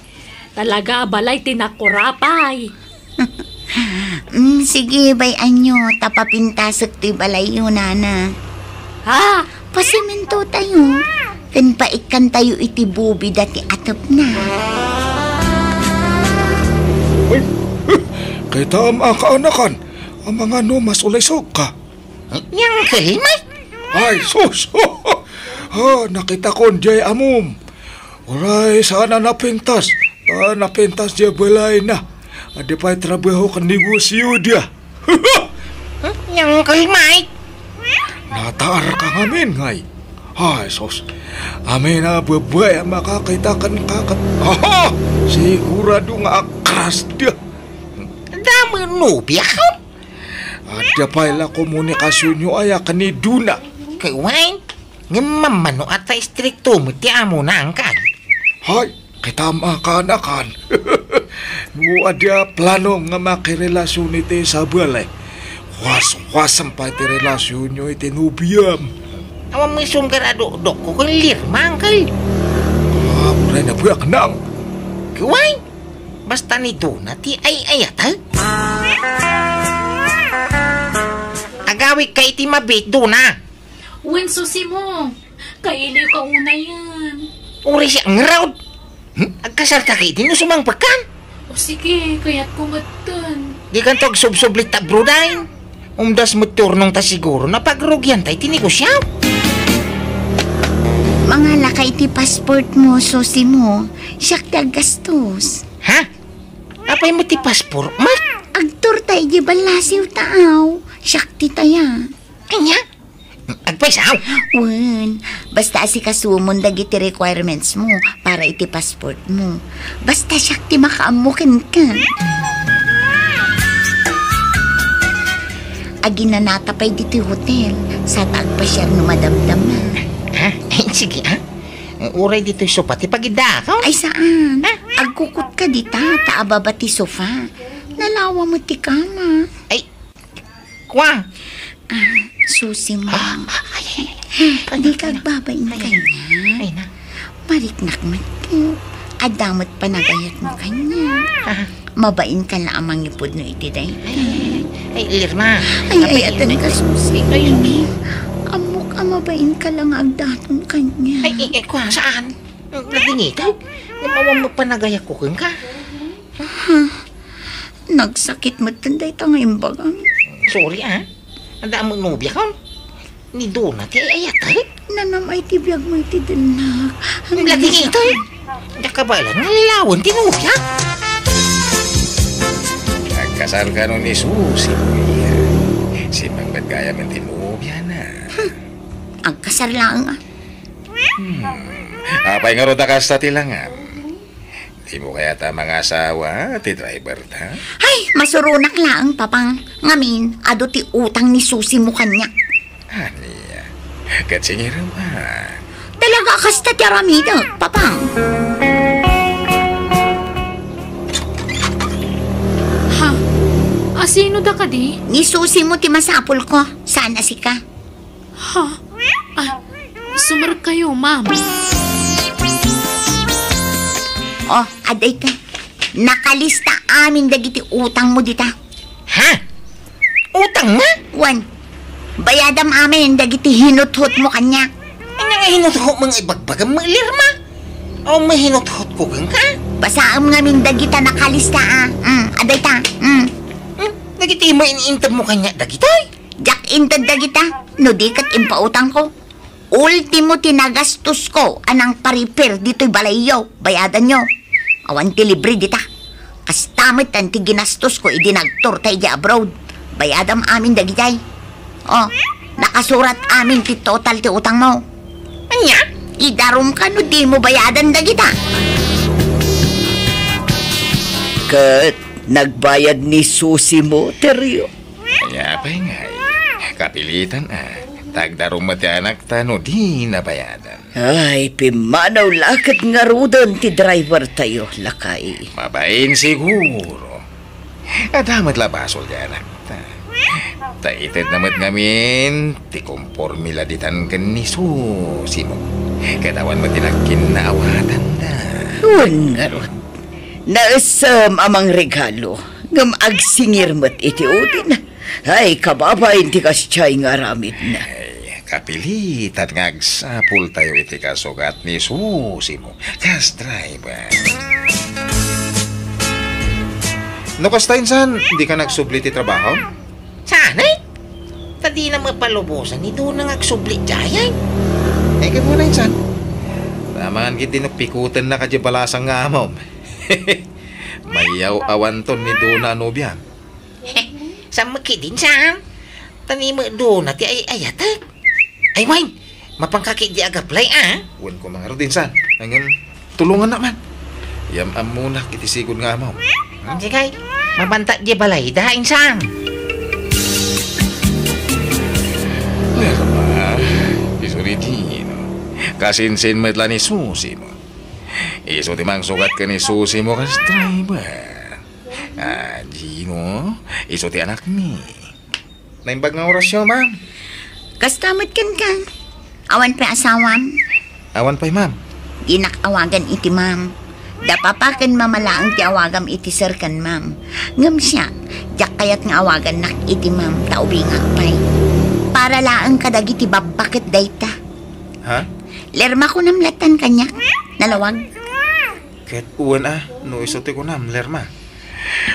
Talaga balay tinakurapay. Sige, bayan nyo. Tapapintasok ti balay yun, nana. Ha? Pasiminto tayo. Kan paikan tayo iti bubi dati atop na. Kay taam ang kaanakan, ang mga numas ulisog ka. Yang kalimay. Ay, sus! Nakita ko jay amom. Uray, sana napintas. Napintas jay balay na. Adi pa'y trabaho ka negosyo dia. Yang kalimay. Nataar ka ngamin, ngay. Ay, sus. Amin na babay ang makakita ka ng kakat. Sigurado nga akras dia. Dami nubya ka. Ada pa'y la komunikasyon nyo ay kaniduna. Kay Wayne, nga mamano at istrikto mo ti amo na angkad. Hay, kitama ka anakan. Mo ada plano nga makirelasyon iti sa balay. Was-wasang pa iti relasyon nyo iti nubiyam. Awan mo isong karado-dok ko kung lirma, angkal. Muna na buyak nang. Kay Wayne, basta nito na ti ay-ayat, ha? Agawit ka iti mabit doon, ha? Uwan, susi mo. Kailiw ka una yan. Uri siya ang raud. Agkasal ka kayo din sumang pagkan. O sige, kaya't kumatan. Di kan tog sub-sublit ta brodain. Umdas mo turnong ta siguro na pagrugyan tayo tinegosyaw. Mga lakay ti passport mo, susi mo. Siyak ti gastos. Ha? Apay mo ti paspor, mat? Agtur tayo di balasiw taaw. Siyak ti taya. Kanya? Agpaisaw? Wan, basta asikasumon dagiti requirements mo para iti passport mo. Basta siyak ti makaamukin ka. Agi na natapay diti hotel sa tagpasyar no madamdam na. Ha? Ay, sige, ha? Uray dito yung sopa, ti pagida ka? Ay saan? Agkukot ka dita, taababa ti sofa. Nalawa mo ti kama. Ay, kwa? Susi mo. Di kagbabain kanya. Ay na. Mariknak mati. Adamot panagayat mo kanya. Mabain ka na amang ipod no iti day. Ay, Lirma. Ay, atan ka, Susi. Amok amabain ka lang agdaton kanya. Ay, kwa, saan? Nagingitag? Namawang mo panagayak ko kung ka? Nagsakit mo tanday tangayong bagang. Sorry, ha? Anda mo nubya ka? Ni Donat, ay ayat, ha? Nanamay ti biyag mo iti dinak. Ang laging ito, nakabalan, nalalawan, tinubya. Nagkasal ka nun ni Susi. Si Mangbad kaya man tinubya na. Agkasar lang. Apay nga roda ka sa tilangan. Di mo kaya ta mga asawa, ti driver ta? Ay, masurunak lang, papang. Ngamin, ado ti utang ni Susi mo kanya. Aniya, katsingiram Talaga kasta ti aramida, papang. Ha? Asino da ka di? Ni Susi mo ti masapol ko. Sana si ka. Ha? Sumar kayo, ma'am. Oh, aday ka. Nakalista amin dagiti utang mo dita. Ha? Utang nga? Wan, bayadam amin dagiti hinuthot mo kanya. Ay, nangahinuthot mga ibagbagang mga Lirma. O mahinuthot ko kang ka? Basaam ngamin dagita nakalista aday ta. Nagiti mo iniintag mo kanya dagitoy. Jak intad dagita. No di kat impautang ko. Ultimo tinagastos ko anang paripir dito'y balayaw. Bayadan nyo. Awan ti libre dita. Kastamit ang ti ginastos ko idinagtor tayo di abroad. Bayadam amin dagitay. Oh, nakasurat amin ti total ti utang mo. Anya? Idarum ka no di mo bayadan dagita. Kat, nagbayad ni Susi mo, Teryo. Kaya pa ngay, kapilitan Tagdarong mati anak tano di nabayadan. Ay, pimanaw lakat nga rudan ti driver tayo, lakay. Mabain siguro. At damat labasol di anak ta. Taited naman ngamin, ti kompormila ditan ken ni Susi mo. Katawan mo tinagkin na awatan na. Huwag nga ron. Naasam amang regalo. Ngam agsingir mo't iti udin. Ay, kababay, ti kasyay nga ramit na. Ay, kapilitan nga agsapul tayo iti kasugat ni Susi mo. Kas driver. No, kastain san, hindi ka nagsubli ti trabaho? Sanay? Tadi na mapalubusan ito nang agsubli jayan. Ay, ka muna insan. Tamaan giti no pikutan na kadya balasang nga amom. Mayaw awan ton ni Dona Nobya. Sa makidin saan? Tani mo doon na ti ay ayatek. Ay, Wayne, mapangkakit di agaplay, ah? Uwan ko mga rodin san. Hanggang tulungan naman. Yam muna kiti sigod nga amom. Sige, mabanta di balay daing saan. Lerma, isuritino. Kasinsin metla ni Susi mo. Iso timang sugat ka ni Susi mo kas driver. Gino, iso ti anak mi. Naimbag nga orasyon, ma'am. Kastamot kan ka. Awan pa asawam. Awan pa'y, ma'am. Di nakawagan iti ma'am. Dapapakan mamalaang ti awagam iti sir kan ma'am. Ngam siya, jak kayat nga awagan nak iti ma'am taubingak pa'y. Para laang kadag iti babakit dayta. Ha? Lerma ko namlatan kanya. Nalawag. Ket uwan no isote ko nam, Lerma.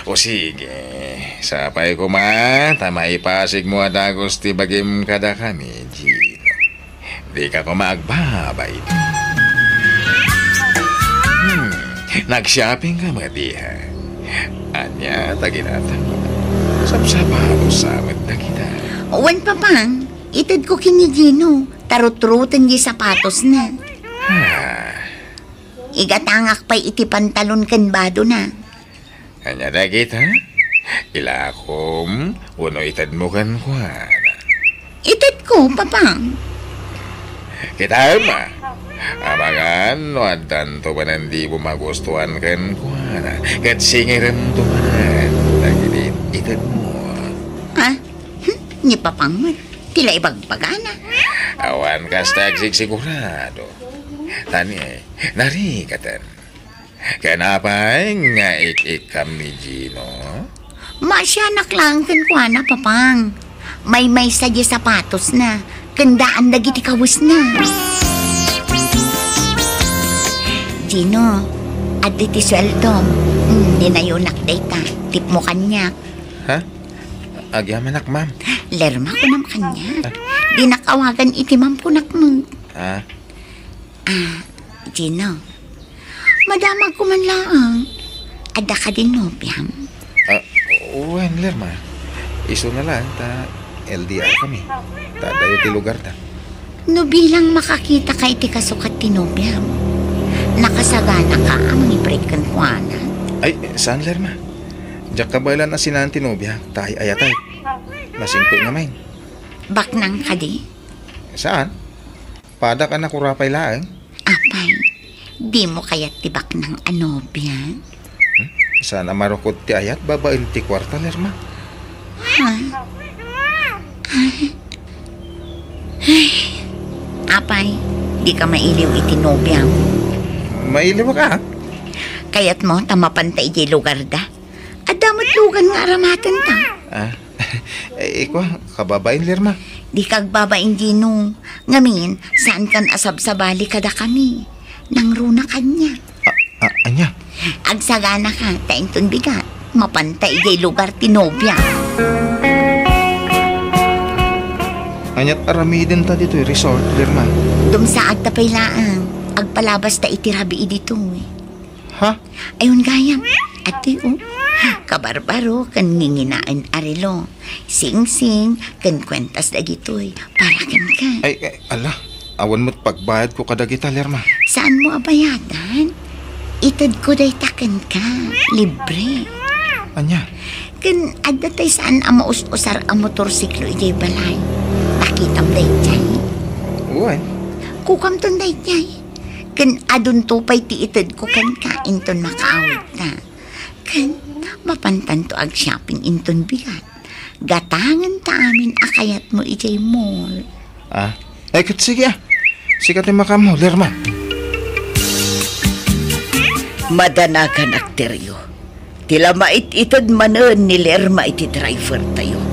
O sige, sapay ko ma, tama ipasig mo adagos ti bagim kada kami, Gino. Di ka ko maagbabay. Nag-shopping ka madiha. Anya, taginatan mo. Sabsabado sa amat na kita. Uwan pa pang, itad ko kini Gino. Tarut-rutan di sapatos na. Igatangak pa'y iti pantalon kan bado na. Anya na kita? Ilakom, uno itad mo kan kuana. Itad ko, papang. Kita ma. Amangan, no adan to ba nandi mo magustuhan kan kuana. Kat singiram to man. Lagi itad mo. Ha? Ni papang mo. Tila ibagbagana. Awan kas tagsig sigurado. Tani, narikatan. Kenapa nga ikam ni Gino? Masyanak lang kan kuana, papang. May sadya sapatos na. Kandaan dagiti kawis na. Gino, at iti sweldo. Ninayunak data. Tip mo kanyak. Ha? Agyamanak, ma'am. Lerma ko nam kanya. Di nakawagan iti mampunak mo. Gino, madamag ko man lang. Ada ka din nobyam. Uwan, Lerma. Iso na lang, LDR kami. Dayo ti lugar ta. No bilang makakita ka iti kasukat ti nobyam. Nakasagana ka ang i-break kan kuana. Ay, saan, Lerma? Diyak kabaylan na sinan ti nobya. Tayo ayatay. Nasingko nga main. Baknang ka di? Saan? Pada ka na kurapay laang. Apay, di mo kaya't tibak ng anobya? Saan amarukot ti ayat babaen ti kwarta, Lerma? Ha? Apay, di ka mailiw iti nobya. Mailiw ka? Kaya't mo tamapantay di lugar da. Adamot lugan nga aramatan ta. Iko, kababain, Lerma. Di kagbabain Gino. Ngamin, saan kan asab sa bali kada kami? Nang runa kanya. Anya? Agsagana ka, tainton bigat. Mapantay di lugar tinobya. Anyat aramidin ta dito resort, Lerma. Dumsaad ta paylaan. Agpalabas ta itirabi dito eh. Ha? Ayun gayam. Ate kabarbaro kan nginginaan arilo. Sing-sing kan kwentas dagitoy. Paragan ka. Ay, ala. Awan mo't pagbayad ko kada kita, Lerma. Saan mo abayadan? Itad ko day takan ka. Libre. Anya? Kan adda tay saan ang maus-usar ang motorsiklo ijay balay. Nakitam day jay. Uwan? Kukam ton day jay. Kan adun tupay ti itad ko kan kain ton makaawit na. Kan mapantan to ag shopping inton bigat. gatangan ta amin akayat mo ijay mall. Ay, sige Sikat yung makamo, Lerma. Madanagan akteryo. Tila mait-itad manon ni Lerma iti driver tayo.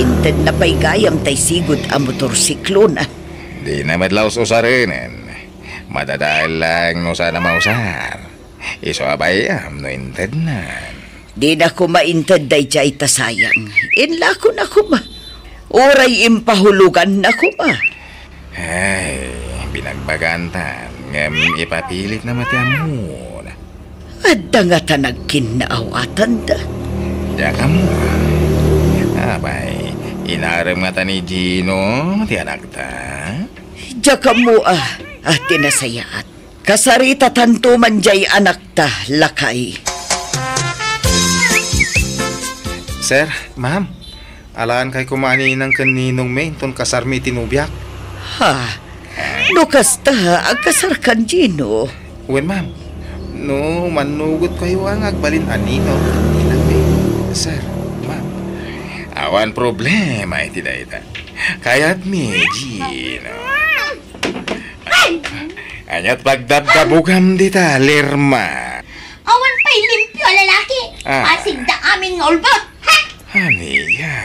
Intad na pa'y gayam tay sigod ang motorsiklo na. Di na madlaos usarinin. Madadaan lang no sana mausar. Iso abayam no intad na. Di na ko maintad day jay tasayang. Inla ko na kuma. Oray impahulugan na kuma. Ay, binagbagantan. Ngam ipapilit na matiamon. Adda nga tanagkin na awatan da. Diya mo. Abay, inarem nga ta ni Gino, tiyanak ta. Diya mo tinasayaat. Kasarita tanto man jay anak ta, lakay. Sir, ma'am, alaan kay kumani ng kaninong may ton kasarmi tinubyak. Lukas ta, agkasar kan Gino. Uwen, ma'am. No, manugot kayo ang agbalin anino. Ilang may. Sir, ma'am. Awan problema iti dayta. Kaya't mi, Gino. Anyat pagdabdabugam dita, Lerma. Awan pa'y limpyo, lalaki. Pasig da amin nga ulbot. Haniya.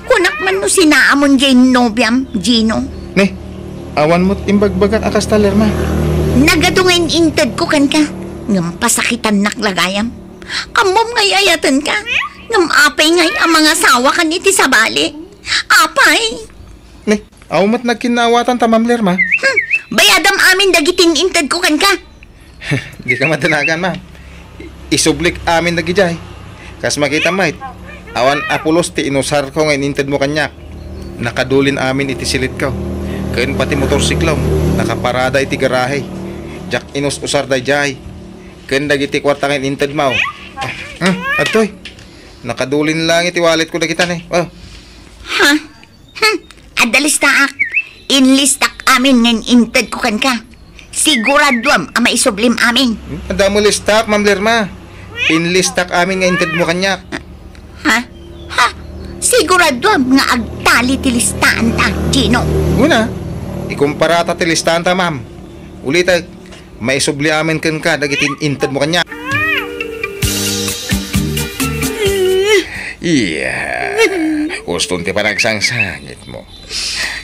Kunak man no sinaamon jay nobyam, Gino. Ne, awan mo't imbagbagan akas ta, Lerma. Nagadungin intad ko kan ka. Ngam pasakitan naklagayam. Amom ngay ayatan ka. Ngam apay ngay ang mga sawa kan iti sabali. Apay. Ne, awan mo't nagkinawatan ta, Ma'am Lerma. Bayadam amin dagitin intad ko kan ka. Di ka matanagan, ma'am. Isublik amin nagijay. Kas makita mait. Awan apulos ti inusar ko ngayon intad mo kanyak. Nakadulin amin iti silit ko. Kain pati motorsiklaw. Nakaparada iti garahe. Jak inus usar day jay. Kain dagiti kwarta ngayon intad mo. Atoy. Nakadulin lang iti wallet ko dagitan eh. Oh. Adalis taak. Inlistak amin ngayon intad ko kan ka. Siguraduam ang maisublim amin. Ada mo listak, Ma'am Lerma. Inlistak amin nga intad mo kanyak. Siguraduam nga agtali ti listahan ta, Gino. Una, ikumpara ta ti listahan ta, ma'am. Ulita, maisubli amin kan ka, dagitin intad mo kanyak. Uston ti panagsangsangit mo.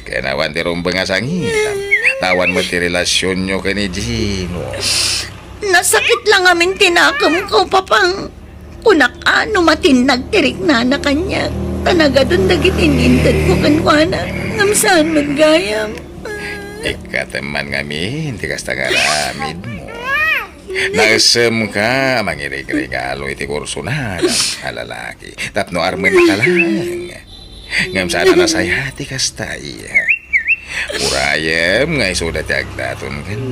Kaya nawan ti rumbang asangitan. Tawan mo ti relasyon nyo ka ni Gino. Nasakit lang amin tinakam ko, papang. Kunak ano matinag tirik na kanya. Tanagadon dagitin intad ko kanwana. Ngamsaan magayam. Ikateman ngami, hindi kas tangaramid mo. Nagsem ka, mangirig-regalo iti kurso na alalaki. Tapno armen ka lang. Ngam sana nasayati kas tayo. Urayem nga isudat agdaton kan.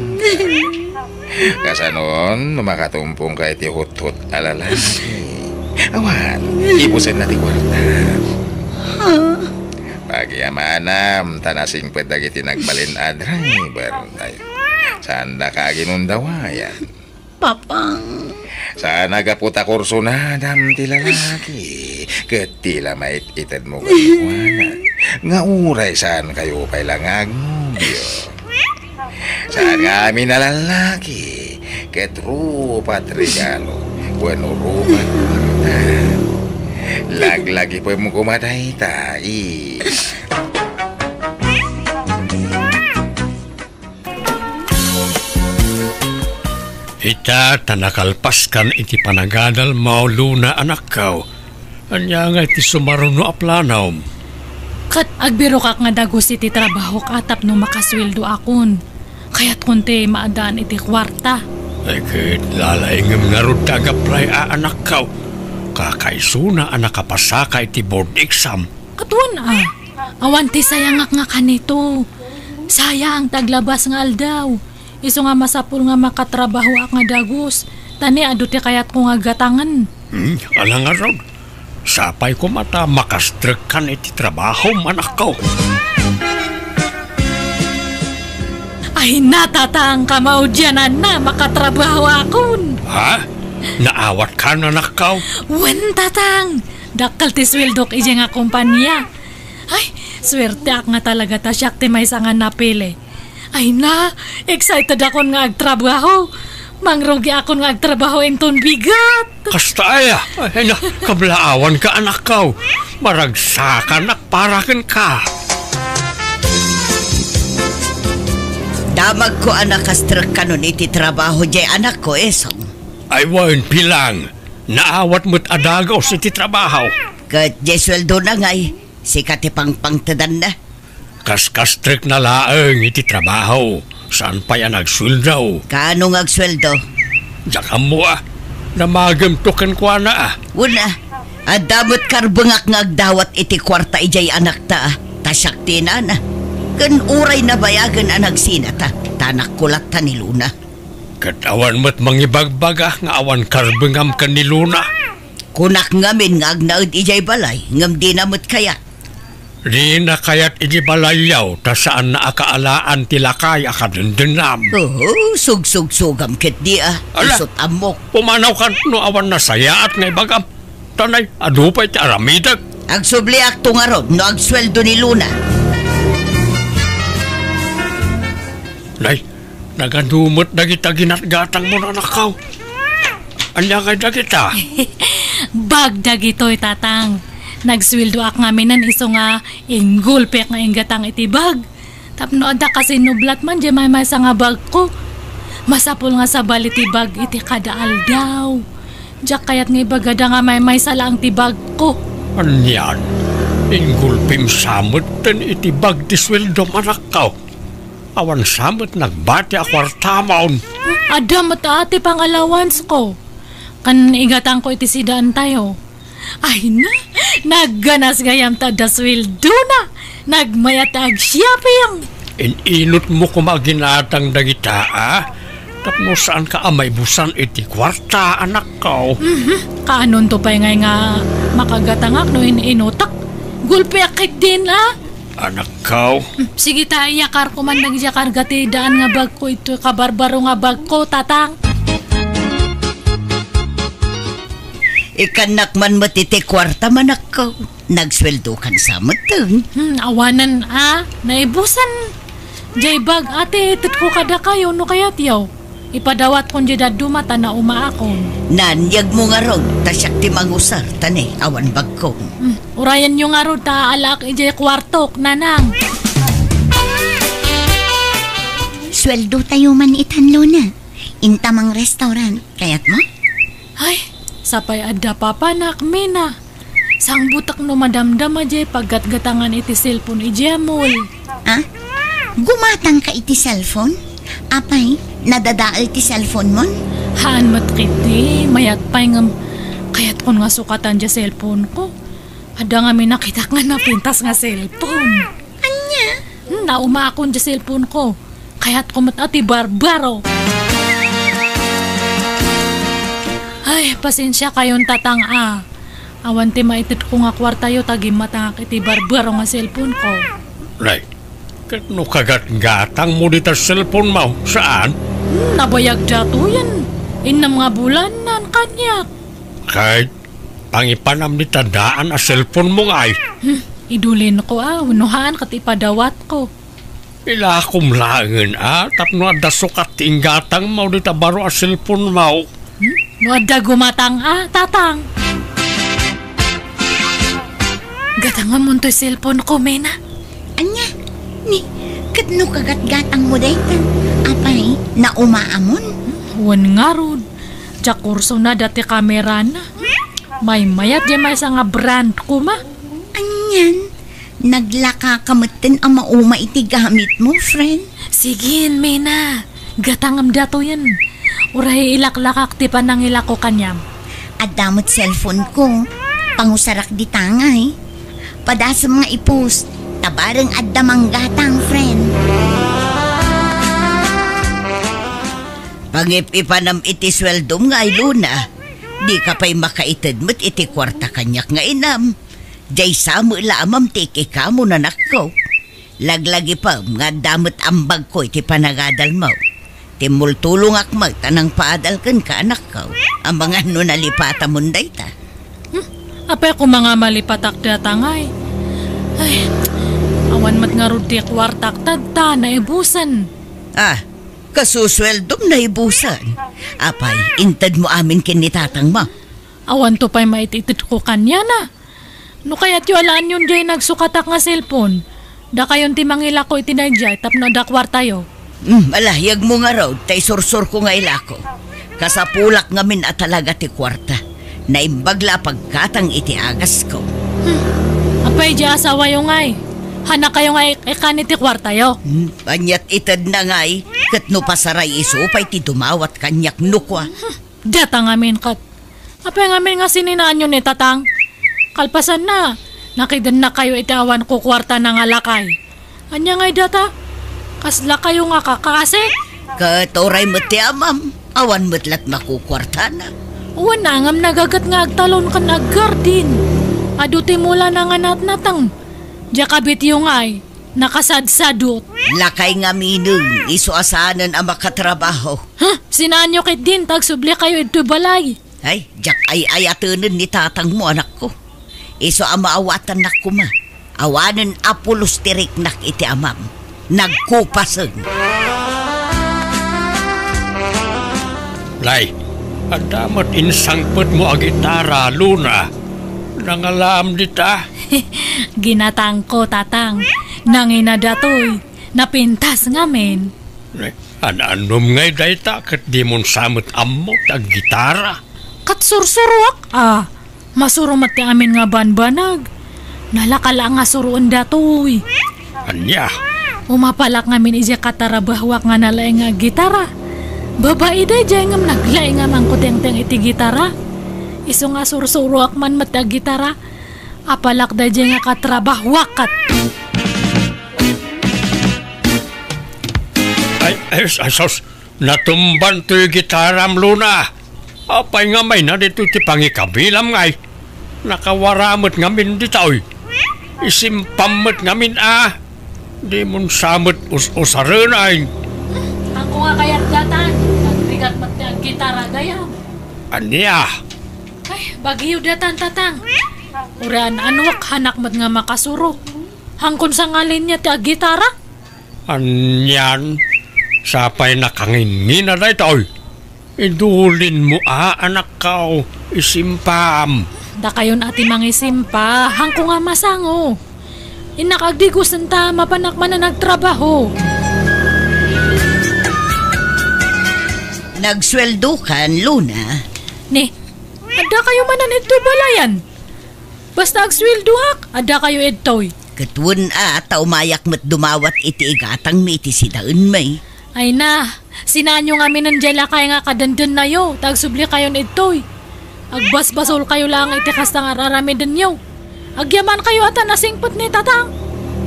Kasanon, makatumpong ka iti hut-hut alalaki. Awan, ibusin na ti kwarta. Pagyamanam, tanasing pedagiti nagbalin a driver tayo. Saan na ka ginundawayan? Papang. Saan nagaputa kurso na dam ti lalaki. Katila mait-itad mo kanikwanan. Nga uray saan kayo pa'y langagmubyo. Saan nga amin na lalaki. Ketrupat regalo. Bueno rupat kwarta. Laglagi po mo kumatay tayo. Ita tanakalpas kan iti panagadal mauluna anak kao. Anya nga iti sumaruno aplanaw. Kat agbiro kak nga dagos iti trabaho katap no makasweldo akon. Kaya't kunti maadaan iti kwarta. Ay kit lalaingam nga rod tagaplay a anak kao. Kakaisuna anak kapasaka iti board exam. Katuan awan ti sayangak nga kanito. Sayang taglabas nga aldaw. Iso nga masapul nga makatrabaho ak nga dagos. Tani adu ti kayat ko nga gatangan. Alang nga rod. Sapay ko mata makastrek kan iti trabaho manak ko. Ay natatang kamao dyanan na makatrabaho akon. Ha? Naawat ka na nakaw. Wen, tatang. Dakal ti swildok ije nga kumpanya. Ay, swerte ak nga talaga ta siyak ti may nga napili. Ay na, excited akon nga agtrabaho. Mangrugi akon nga agtrabaho inton bigat. Kasta ay na, kablaawan ka anak kaw. Maragsakan at parakin ka. Damag ko anak kastrak kanon iti trabaho jay anak ko esong. Ay wan pilang. Naawat mo't adagaw sa iti trabaho. Kat jay sweldo na ngay, sikat ipang pangtadan na. Kas-kastrik na laeng iti trabaho. Saan pa yan nagsweldo? Kaano nga agsweldo? Diyan mo namagam tukan ko na Una, adamot karbungak nga agdawat iti kwarta ijay anak ta. Tasyak tinana. Kan uray na bayagan ang nagsinata. Tanak kulat ta ni Luna. Katawan mo't mangibagbaga nga awan karbungam ka ni Luna. Kunak ngamin nga agnaud ijay balay. Ngam di namot kaya. Di na kaya't ijibalayaw ta saan na akaalaan tilakay akadendendam. Oo, sug-sug-sugam kit di Ala, Isot amok. pumanaw ka no awan na sayaat ngay bagam. Tanay, adupay ti aramidag. Agsubli akto nga rod no agsweldo ni Luna. Nay, nagadumot dagita ginatgatang mo na nakaw. Anya kay dagita? Bagdag ito'y tatang. Nagswildo ak ngamin nan iso nga ingulpek nga ingatang iti bag. Tapno ada kasi nublat man di may sa nga bag ko. Masapol nga sa bali ti bag iti kadaal daw. Diyak kayat nga ibagada nga may sa lang ti bag ko. Anyan, ingulpim samot ten iti bag ti sweldo manakaw. Awan samot nagbati akwartamaon. Adam at ati pang allowance ko. Kan igatang ko iti sidaan tayo. Ay na, nagganas gayam ta da sweldo na. Nagmayatag siyaping. Ininot mo kumaginatang dagita Tapno saan ka amay busan iti kwarta anak ko. Kaanon to pa'y ngay nga makagatangak no inutak. Gulpekik din Anak ko. Sige ta, yakar ko man nagyakar gati daan nga bag ko ito kabarbaro nga bag ko, tatang. Ikanak man matiti kwarta manak ko. Nagsweldo kan sa matang. Awanan naibusan. Jay bag ate, itit ko kada kayo no kaya tiyaw. Ipadawat kong jay dumata na umaakon. Nanyag mo nga rog, tasyak ti mangusar, tani, awan bag ko. Urayan nyo nga ro ta alak ijay kwartok, nanang. Sweldo tayo man itanlo na. Intamang restaurant. Kaya't mo? Ay, sapay adda papanak, mina. Sang butak no madamdam ajay paggatgatangan iti cellphone ijay mol. Gumatang ka iti cellphone? Apay, nadadaal ti cellphone mon? Haan matkiti, mayat pa'y ngam. Kayat kon nga sukatan dya cellphone ko. Ada nga may nakita nga napintas nga cellphone. Anya? Naumakon dya cellphone ko. Kayat kumat ati barbaro. Ay, pasensya kayon tatang Awan ti maitit ko nga kwartayo tagim matangak iti barbaro nga cellphone ko. Right. No kagat-gatang mo dito cellphone mo. Saan? Nabayag dato yan. Inam nga bulan nan kanyak. Kahit pangipanam ni tandaan a cellphone mo ngay. Idulin ko unuhaan kat ipadawat ko. Ila kumlangan tapno ada sukat tinggatang mo dito baro a cellphone mo. No ada gumatang tatang. Gatang mo to'y cellphone ko, mena. Anya? Ni, kadno kagat-gatang mo daytan. Apay, na umaamon? Wan nga rod. Diya kurso na dati kamera na. May mayat di may nga brand ko ma. Anyan, naglaka kamatin ang mauma iti gamit mo, friend. Sige, mena. Gatangam dato yan. Uray ilaklakak ti panang ilako kanyam. Adamot cellphone ko. Pangusarak di tangay. Padasa mga ipos. Tabarang addamang gatang, friend. Pangip-ipanam iti sweldom nga Luna. Di ka pa'y makaitid mo't iti kwarta kanyak nga inam. Jay samo lamam tiki ka mo nanak ko. Laglagi pa nga damot ambag ko iti panagadal mo. timultulong akmag tanang paadalkan ka anak ko. Ang mga nalipata mo dayta. Apay ko mga malipatak datangay. Ay, awan mat nga rudi kwartak tadta na ibusan. Kasusweldom na ibusan. Apay, intad mo amin kinitatang mo. Awan to pa'y maititid ko kanya na. No kaya't alaan yun dyan nagsukatak nga cellphone. Da kayon timangila ko itinadya tapno da kwartayo. Malahiyag mo nga raw, tay sursur ko nga ilako. Kasapulak ngamin at talaga ti kwarta. Naimbagla pagkatang iti agas ko. Apay di asawa yung ngay. Hana kayo ngay ikanit ti kwartayo. Panyat itad na ngay, kat no pasaray iso pa'y ti dumawat kanyak nukwa. Data ngamin kat. Apay ngamin nga sininaan yun ni tatang. Kalpasan na. Nakidan na kayo itawan ko kwarta na nga lakay. Anya ngay data? Kasla kayo nga kakase? Katoray mo ti amam. Awan matlat makukwarta na. Uwan na ngam nagagat nga agtalon ka naggardin. Aduti mula na nga natnatang. Jakabit yung ay, nakasadsadot. Lakay nga minung, iso asanan ang makatrabaho. Sinaan nyo kit din, tagsubli kayo ito balay. Ay, jak ay ayatunan ni tatang mo anak ko. Iso ang maawatan na kuma. Awanan apulos tirik nak iti amam. Nagkupasan. Lay, adamat insangpet mo ang gitara, Luna. Nangalam dita. Ginatang ko, tatang. Nanginadatoy. Napintas ngamin. Anom ngay dayta kat di mon samot amot ang gitara. Kat sursuruak. Masurumat ti amin nga banbanag. Nalakala nga suruan datoy. Anya? Umapalak ngamin isya katarabahwak nga nalaing nga gitara. Babae day jay ngam naglaing nga mangkuteng-teng iti gitara. Iso nga sursuruak man matag gitara. Apalak day jay nga katrabahwakat. Ay, sos, natumban to yung gitaram, Luna. Apay nga may na dito ti pangikabilam ngay. Nakawaramot ngamin dito, oy. Isimpamot ngamin, Di mon samot usaran ay. Ako nga kaya't datan. Nagrigat mati ang gitara gayam. Anya? Ay, bagiyo datan tatang. Uran anwak hanak mat nga makasuro. Hangkon sa ngalin niya ti ang gitara? Anyan? Sapay nakangingin na dito, oy. Idulin mo, anak kao. Isimpam. Da kayon ati mangisimpa. Hangko nga masango. Inakagdigos ng tama panakman na nagtrabaho. Nagsweldo kan, Luna. Ni, ada kayo manan ito'y balayan. Basta agsweldohak, ada kayo ito'y. Katun tao mayak mat dumawat iti igatang mi iti sidaan may. Ay na, sinanyo nga minandyala kaya nga kadandan na yo. Tagsubli kayo ito'y. Agbasbasol kayo lang iti kastang araramidan yo. Agyaman kayo ata nasingpot ni tatang.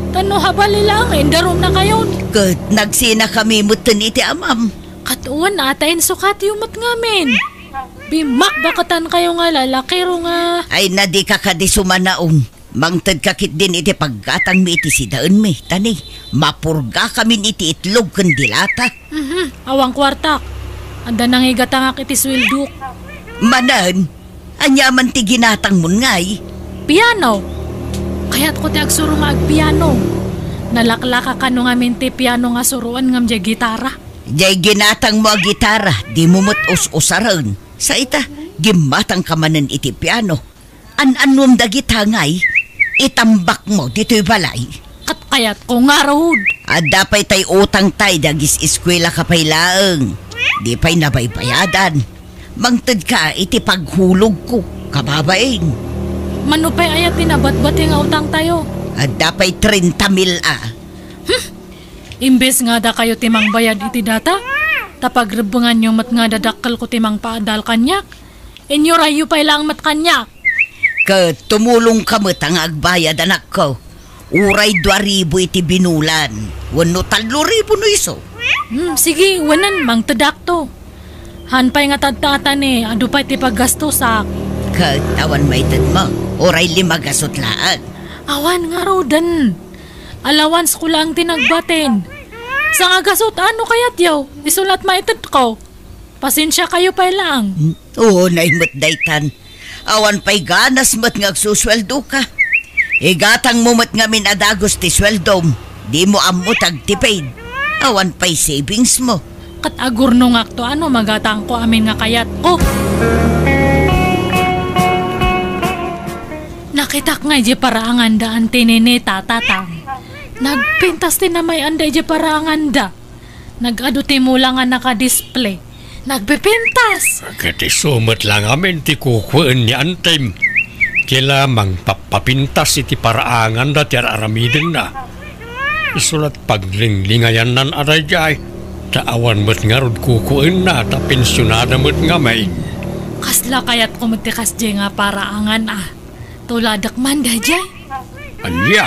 Tano habali lang, indarom na kayo. Kat nagsina kami mutan iti amam. Katuan atayin sukat yung mat ngamin. Bimak bakatan kayo nga lalakiro nga. Ay na di ka kadisumanaong. Mangtad kakit din iti paggatang mi iti sidaan mi. Tani, mapurga kami iti itlog kandilata. Awang kwartak. Anda nang igatangak iti swilduk. Manan, anyaman ti ginatang mun ngay. Piano. Kaya't ko ti agsuro nga agpiano. Nalaklaka ka no nga minti piano nga suruan ngam jay gitara. Jay ginatang mo gitara, di mo us-usaran. Sa ita, gimatang ka manan iti piano. An-anom da gitangay, itambak mo dito'y balay. Kat kayat ko nga rood. Dapay tay utang tay dagis eskwela ka pay laeng. Di pay nabaybayadan. Mangtad ka iti paghulog ko, kababain. Manupay ayat tinabat-bati nga utang tayo. Dapay 30,000 Imbes nga da kayo timang bayad iti data, tapagrebengan nyo mat nga dadakkel ko timang paadal kanyak. Inyo rayo pay lang mat kanyak. Tumulong ka mat ang agbayad anak ko. Uray 2,000 iti binulan. Wano 3,000 no iso. Sige, wanan mang tadakto. Hanpay nga tadtatan adu pa'y ti paggastosak. Awan may tad mo. Uray 5 gasotlaan. Awan nga rodan. Allowance ko lang tinagbatin. Sa nga gasot, ano kayat yaw? Isulat maitid ko. Pasensya kayo pa lang. Oo, naimot daytan. Awan pa'y ganas mat ngagsusweldo ka. Igatang mo mat ngamin adagos ti sweldom. Di mo amutag ti paid. Awan pa'y savings mo. Kat agurno nga to, ano magatang ko amin nga kayat ko. Nakitak nga di paraangan daan tinini tatatang. Nagpintas din na may anday di paraangan da. Nag-aduti mo lang nga naka-display. Nagpipintas. Kati sumat lang amin ti kukuan ni Antem. Kila mang papapintas iti paraangan da ti aramidin na. Isulat paglinglingayan nan aray jay. Taawan mo't nga rod kukuan na ta pensyonada mo't nga may. Kasla kayat kumutikas di nga paraangan Tuladak man da jay. Anya?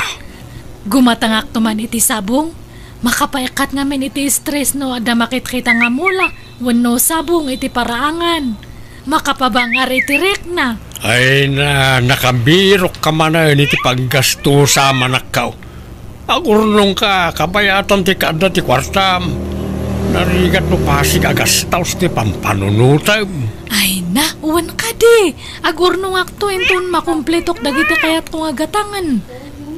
Gumatangak to man iti sabong. Makapaikat nga min iti stress no ada makit-kita nga mula. Wano sabong iti paraangan. Makapabangar iti rekna. Ay nakambirok ka man iti paggasto sa manakaw. Agurnong ka, kabayatan ti kada ti kwartam. Narigat no pasig agastaws ti pampanunutam. Ay na, uwan ka di. Agurnong akto inton makumpletok dagiti kayat kong agatangan.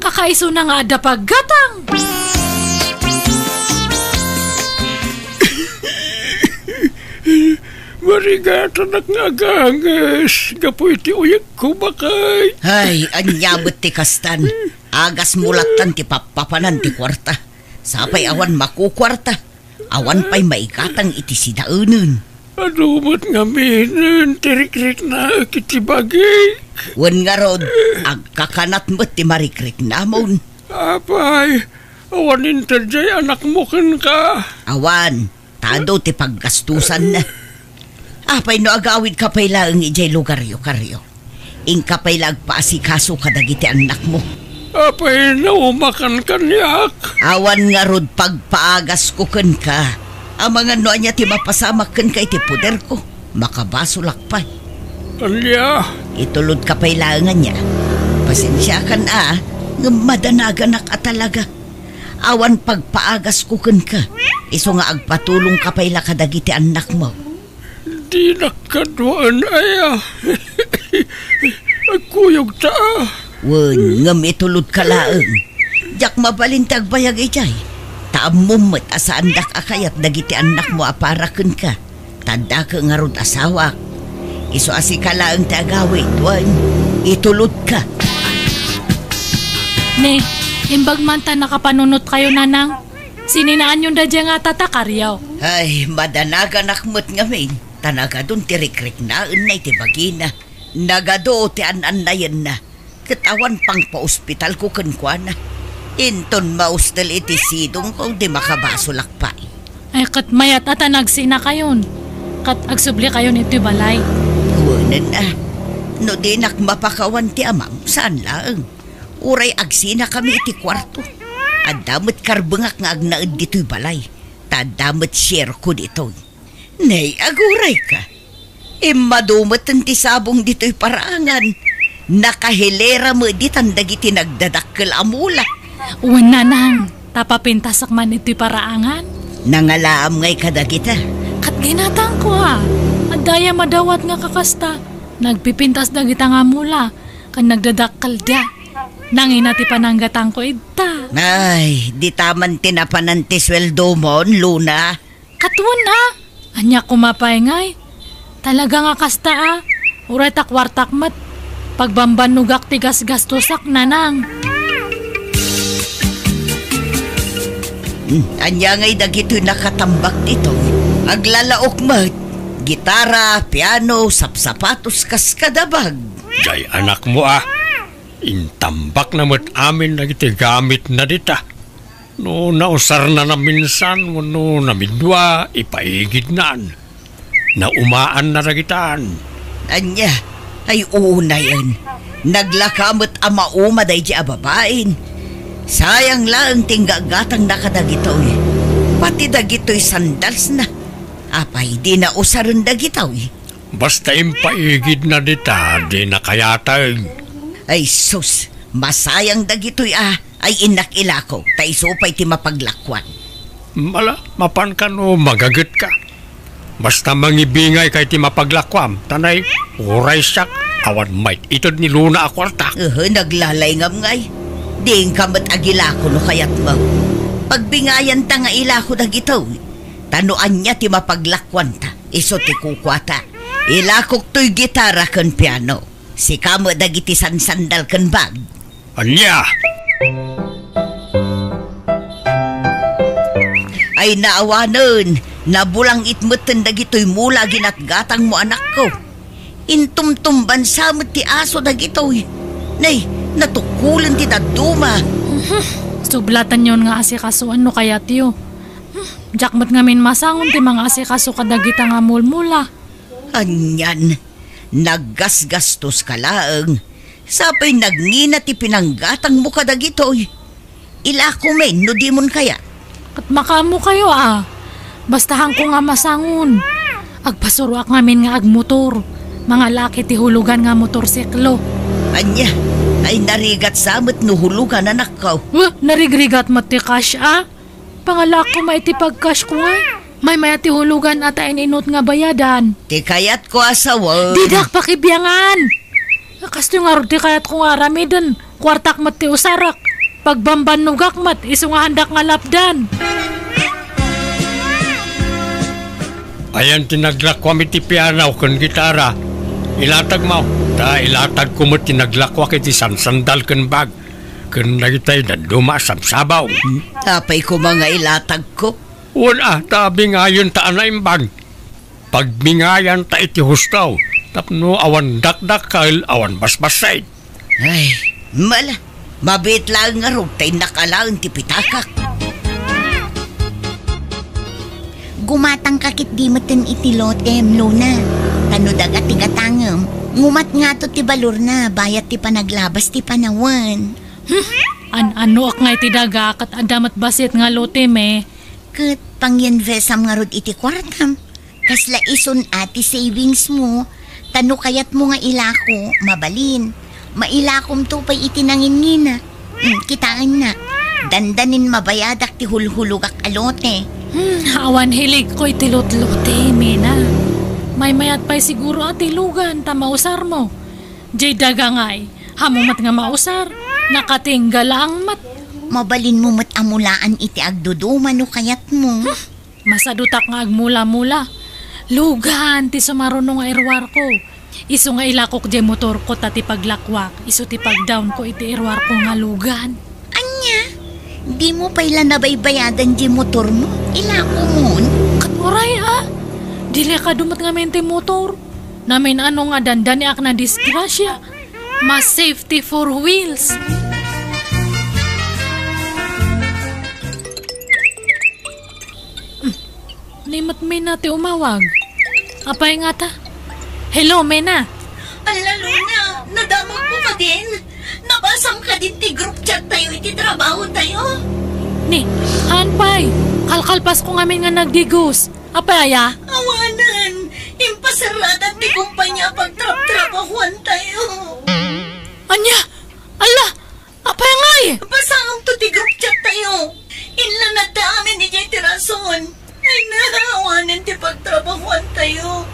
Kakaiso na nga ada paggatang. Marigatan ak nga agangas. Gapoy ti uyag ko bakay. Ay, anyabot ti kastan. Agas mulatan ti papapanan ti kwarta. Sapay awan makukwarta. Awan pa'y maikatang iti sidaunan. Adumot nga minan, tirik-rik na kiti bagay. Wan nga rod, agkakanat mo't ti marikrik namon. Apay, awan interjay anak mo kan ka. Awan, tado ti paggastusan na. Apay no agawid ka pa'y lang ijay lugaryo-karyo. Ing ka pa'y lagpaasikaso kadagiti anak mo. Apay naumakan kanyak. Awan nga rod pagpaagas ko kan ka. Ang mga noa niya ti mapasamak kan ka iti puder ko. Makabasulak pa. Alya. Itulod ka pa'y langan niya. Pasensya kan nga madanagan ka talaga. Awan pagpaagas ko kan ka. Iso nga agpatulong ka pa'y lakadagiti anak mo. Di nakadwaan aya. Agkuyog ta. Wen, ngam itulod ka laeng. Jak mabalintag bayag ijay. Taamumot asaan dak akayat dagiti anak mo aparaken ka. Tanda ka nga rod asawak. Iso asi ka laeng tagawit, wen. Itulod ka. Ne, imbag man ta nakapanunot kayo nanang. Sininaan yung dadya nga tatakaryaw. Ay, madanagan akmot ngamin. Tanaga dun tirik-rik na unay ti bagina. Nagado ti anan na yan na. Katawan pang pa-ospital ko kankwana. Inton maustal iti sidong ko di makabasulak pa. Ay kat mayat at nagsina kayon. Kat agsubli kayon iti balay. Kuwanan no di nakmapakawan ti amam saan lang. Uray agsina kami iti kwarto. Adamot karbengak nga agnaed dito'y balay. Tadamot share ko dito. Nay, aguray ka. Madumot ang tisabong dito'y paraangan. Nakahilera mo di tandagiti nagdadakkel amula. Uwan nanang, tapapintasak man ito'y paraangan. Nangalaam ngay kadagita. Kat ginatang ko At daya madawat nga kakasta. Nagpipintas dagita nga mula. Kan nagdadakkel dia. Nanginati pananggatang ko ita. Ay, di taman tinapanan ti sweldo mo, Luna. Katuan Anya kumapay ngay. Talaga nga kasta Uray takwartak mat. Pagbambanugak tigas gastosak nanang. Anya ngay dagito nakatambak dito. Aglalaok mat. Gitara, piano, sapsapatos kas kadabag. Jay anak mo intambak na mo't amin na iti gamit na dita. No nausar na minsan, no namidwa, ipaigid naan. Naumaan na ragitaan. Anya, ay una yan. Naglakamot ama umaday di ababain. Sayang lang tinggagatang nakadagitaw Pati dagito'y sandals na. Apay di na usaran dagitaw Basta impaigid na dita, di na kayatag. Ay sus, masayang dagito'y ay inakilako, taisopay ti mapaglakwan. mapan ka no, magagat ka. Basta mangibingay kay ti mapaglakwam, tanay, uray siyak, awan might itod ni Luna akwarta. Naglalay ngam ngay. Ding kamat agilako no kayat mo. Pagbingayan ta nga ilako dagito. Tanuan niya ti mapaglakwan ta. Iso ti kukwata. Ilakok to'y gitara kan piano. Si kamo dagiti sansandal kan bag. Anya! Ay naawanon. Nabulang itmutin dagito'y mula ginatgatang mo anak ko. Intumtumban samot ti aso dagito'y. Nay, natukulan ti daduma. Sublatan yon nga asikasuan no kaya tiyo. Jakmat ngamin masangon ti mga asikaso kadagita nga mulmula. Anyan, naggasgastos ka laang. Sapay nagnina ti pinanggatang mo kadagitoy. Ilako men, no di mon kaya. Kat makamo kayo Bastahan ko nga masangon. Agpasuruak ngamin nga agmotor. Mga laki ti hulugan nga motorsiklo. Anya, ay narigat samot no hulugan anak ko. Narigrigat mo ti cash Pangalak ko maiti pag-cash ko nga. May ti hulugan at inot nga bayadan. Ti kayat ko asawa. Didak pakibiyangan. Kasto nga ti kayat ko nga ramidan. Kwartak mat ti usarak. Pagbamban no gakmat, iso nga handak nga lapdan. Ayan tinaglakwa mi ti piano kan gitara. Ilatag mo. Ilatag ko mo tinaglakwa kiti sansandal kan bag. Kan nagitay na dumasamsabaw. Tapay ko mga ilatag ko. Wala, bingayon ta anaimbag. Pagbingayan ta iti hustaw. Tapno awan dakdakal, awan basbasay. Ay, mala. Mabit lang nga ro, tay nakalaan ti pitakak. Gumatang kakit di mo tin itilotem, Luna. Tanudag at tigatangam. Ngumat nga to ti balur na, bayat ti panaglabas ti panawan. Ano ak nga iti daga, kat adamat basit nga lotem Kat pangyanvesam nga rod iti kwartam. Kasla ison ati savings mo. Tano kayat mo nga ilako, mabalin. Mailakom to pa'y itinangin-ngina. Kitaan na. Dandanin mabayadak ti hulhulugak alote. Awan hilig ko iti lot-lote, Mina. May mayat pa'y siguro at ilugan, tamausar mo. Jay daga nga'y, hamumat nga mausar. Nakatinggal ang mat. Mabalin mo mat amulaan iti agduduman no kayat mo. Masadutak nga agmula-mula. Lugan ti sumarunong nga irwar ko. Iso nga ilakok di motor ko tati paglakwak. Iso ti pagdown ko iti irwar ko nga lugan. Anya? Di mo pa'y nabaybayadan di motor mo? Ilako mo? Katuray Dili ka dumat nga mente motor. Namin ano nga dandani ak na disgrasya. Mas safety for wheels. Nimat Mena ti umawag. Apay nga ta? Hello, Mena. Lalo na, nadamag mo ka din. Nabasam ka din ti group chat tayo, iti trabaho tayo. Ni, hanpay. Kalkalpas ko ngamin nga nagdigos. Apay Awanan, impasaradan ti kumpanya pagtrap-trabahuan tayo. Anya, ala, apay ngay. Basang to ti group chat tayo. Inlan na daamin ni Jay Tirason. Ay naawanan ti pagtrabahuan tayo.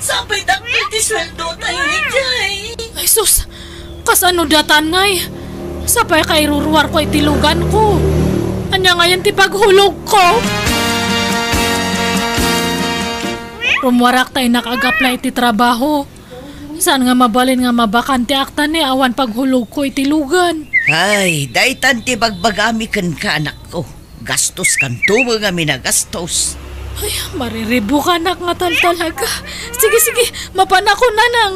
Sapay dakil ti sweldo tayo ni Jay. Ay sus, kasano datan ngay? Sapay kay ruruar ko itilugan ko. Anya ngayon ti paghulog ko. Rumwarak tayo nakag-apply ti trabaho. Saan nga mabalin nga mabakante akta ni awan paghulog ko itilugan. Ay, daytan ti bagbagami kan ka anak ko. Gastos kan tumo nga minagastos. Ay, mariribo ka anak nga talaga. Sige, mapanako na nang.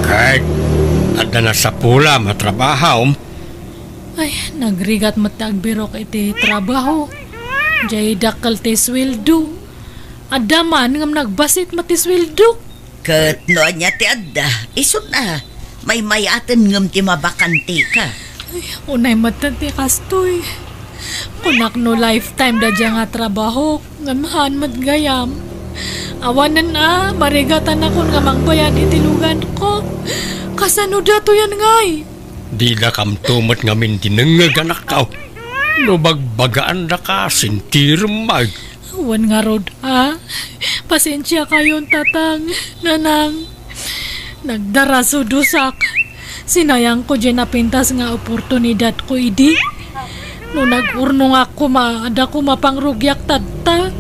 Kay, at na sa pula matrabahaw. Ay, nagrigat matagbiro kay ti trabaho. Jay dakal ti sweldo. Adaman ngam nagbasit mati sweldo. Kat noan niya ti adda, isot na. May mayatan ngam ti mabakante ka. Ay, unay matanti kastoy. Kunak no lifetime da dya nga trabaho. Ngamahan matgayam. Awanan marigatan ako nga magbayad itilugan ko. Kasano dato yan ngay? Di na kam tumot ngamin dinengag anak tao. Lubagbagaan na ka, sintirmag. Wan nga rod, pasensya kayon, tatang, nanang. Nagdara sudusak. Sinayang ko dyan napintas nga oportunidad ko, idi. No nag-urnong ako, ada ko mapangrugyak tadta.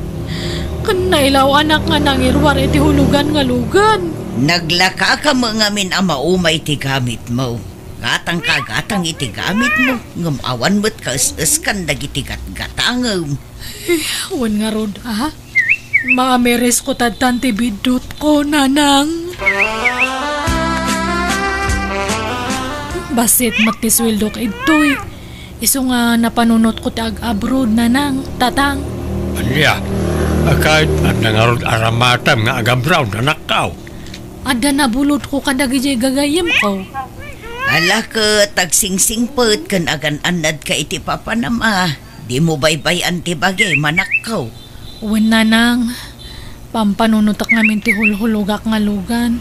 Kan nailaw anak nga nangirwar iti hulugan nga lugan. Naglaka ka mga min ama umay iti gamit mo. Gatang kagatang iti gamit mo. Ngamawan mo't kaus-uskan dagiti gatgatangam. Wan nga rod, Maameres ko tadtan ti bidot ko, nanang. Basit matiswildo ka ito'y. Iso nga napanunot ko ti ag-abroad, nanang, tatang. Anya, kahit nangarod aramatam nga agam-brown anak kao. Ada nabulod ko kadagijay gagayam ko. Ala ka, tagsingsingpot kan agan anad ka iti papanama. Di mo baybayan ti bagay, manakaw. Wen nanang, pampanunutak namin ti hulhulugak nga lugan.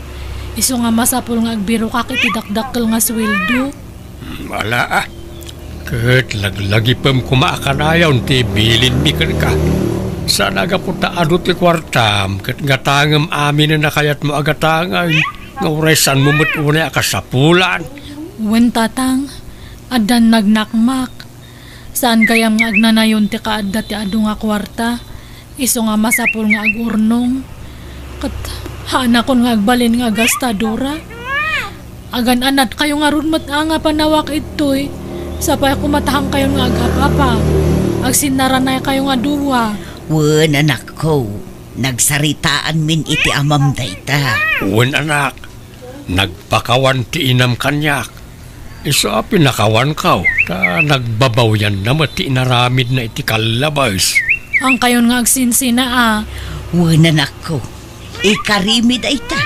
Iso nga masapul nga agbiro ka kiti dakdakkel nga sweldo. Wala Kat laglagi pam kumaakanayaw ti bilin mi ka. Sana agapunta ado ti kwartam kat ngatangam amin na nakayat mo agatangay. Nga uresan mo unay akasapulan. Wen tatang, adan nagnakmak. Saan kayam nga agnanayon ti kaadda ti ado nga kwarta? Iso nga masapul nga agurnong. Kat hana kon nga agbalin nga gastadora. Agan anat kayo nga ron nga panawak ito'y. Sapay kumatahang kayo nga agapapa. Agsinnaranay kayo nga duwa. Wen anak ko, nagsaritaan min iti amam dayta. Wen anak, nagpakawan ti inam kanyak. Isa pinakawan kaw, ta nagbabaw yan na mati inaramid na iti kalabas. Ang kayon nga agsinsina Wen anak ko, ikarimid ay ta.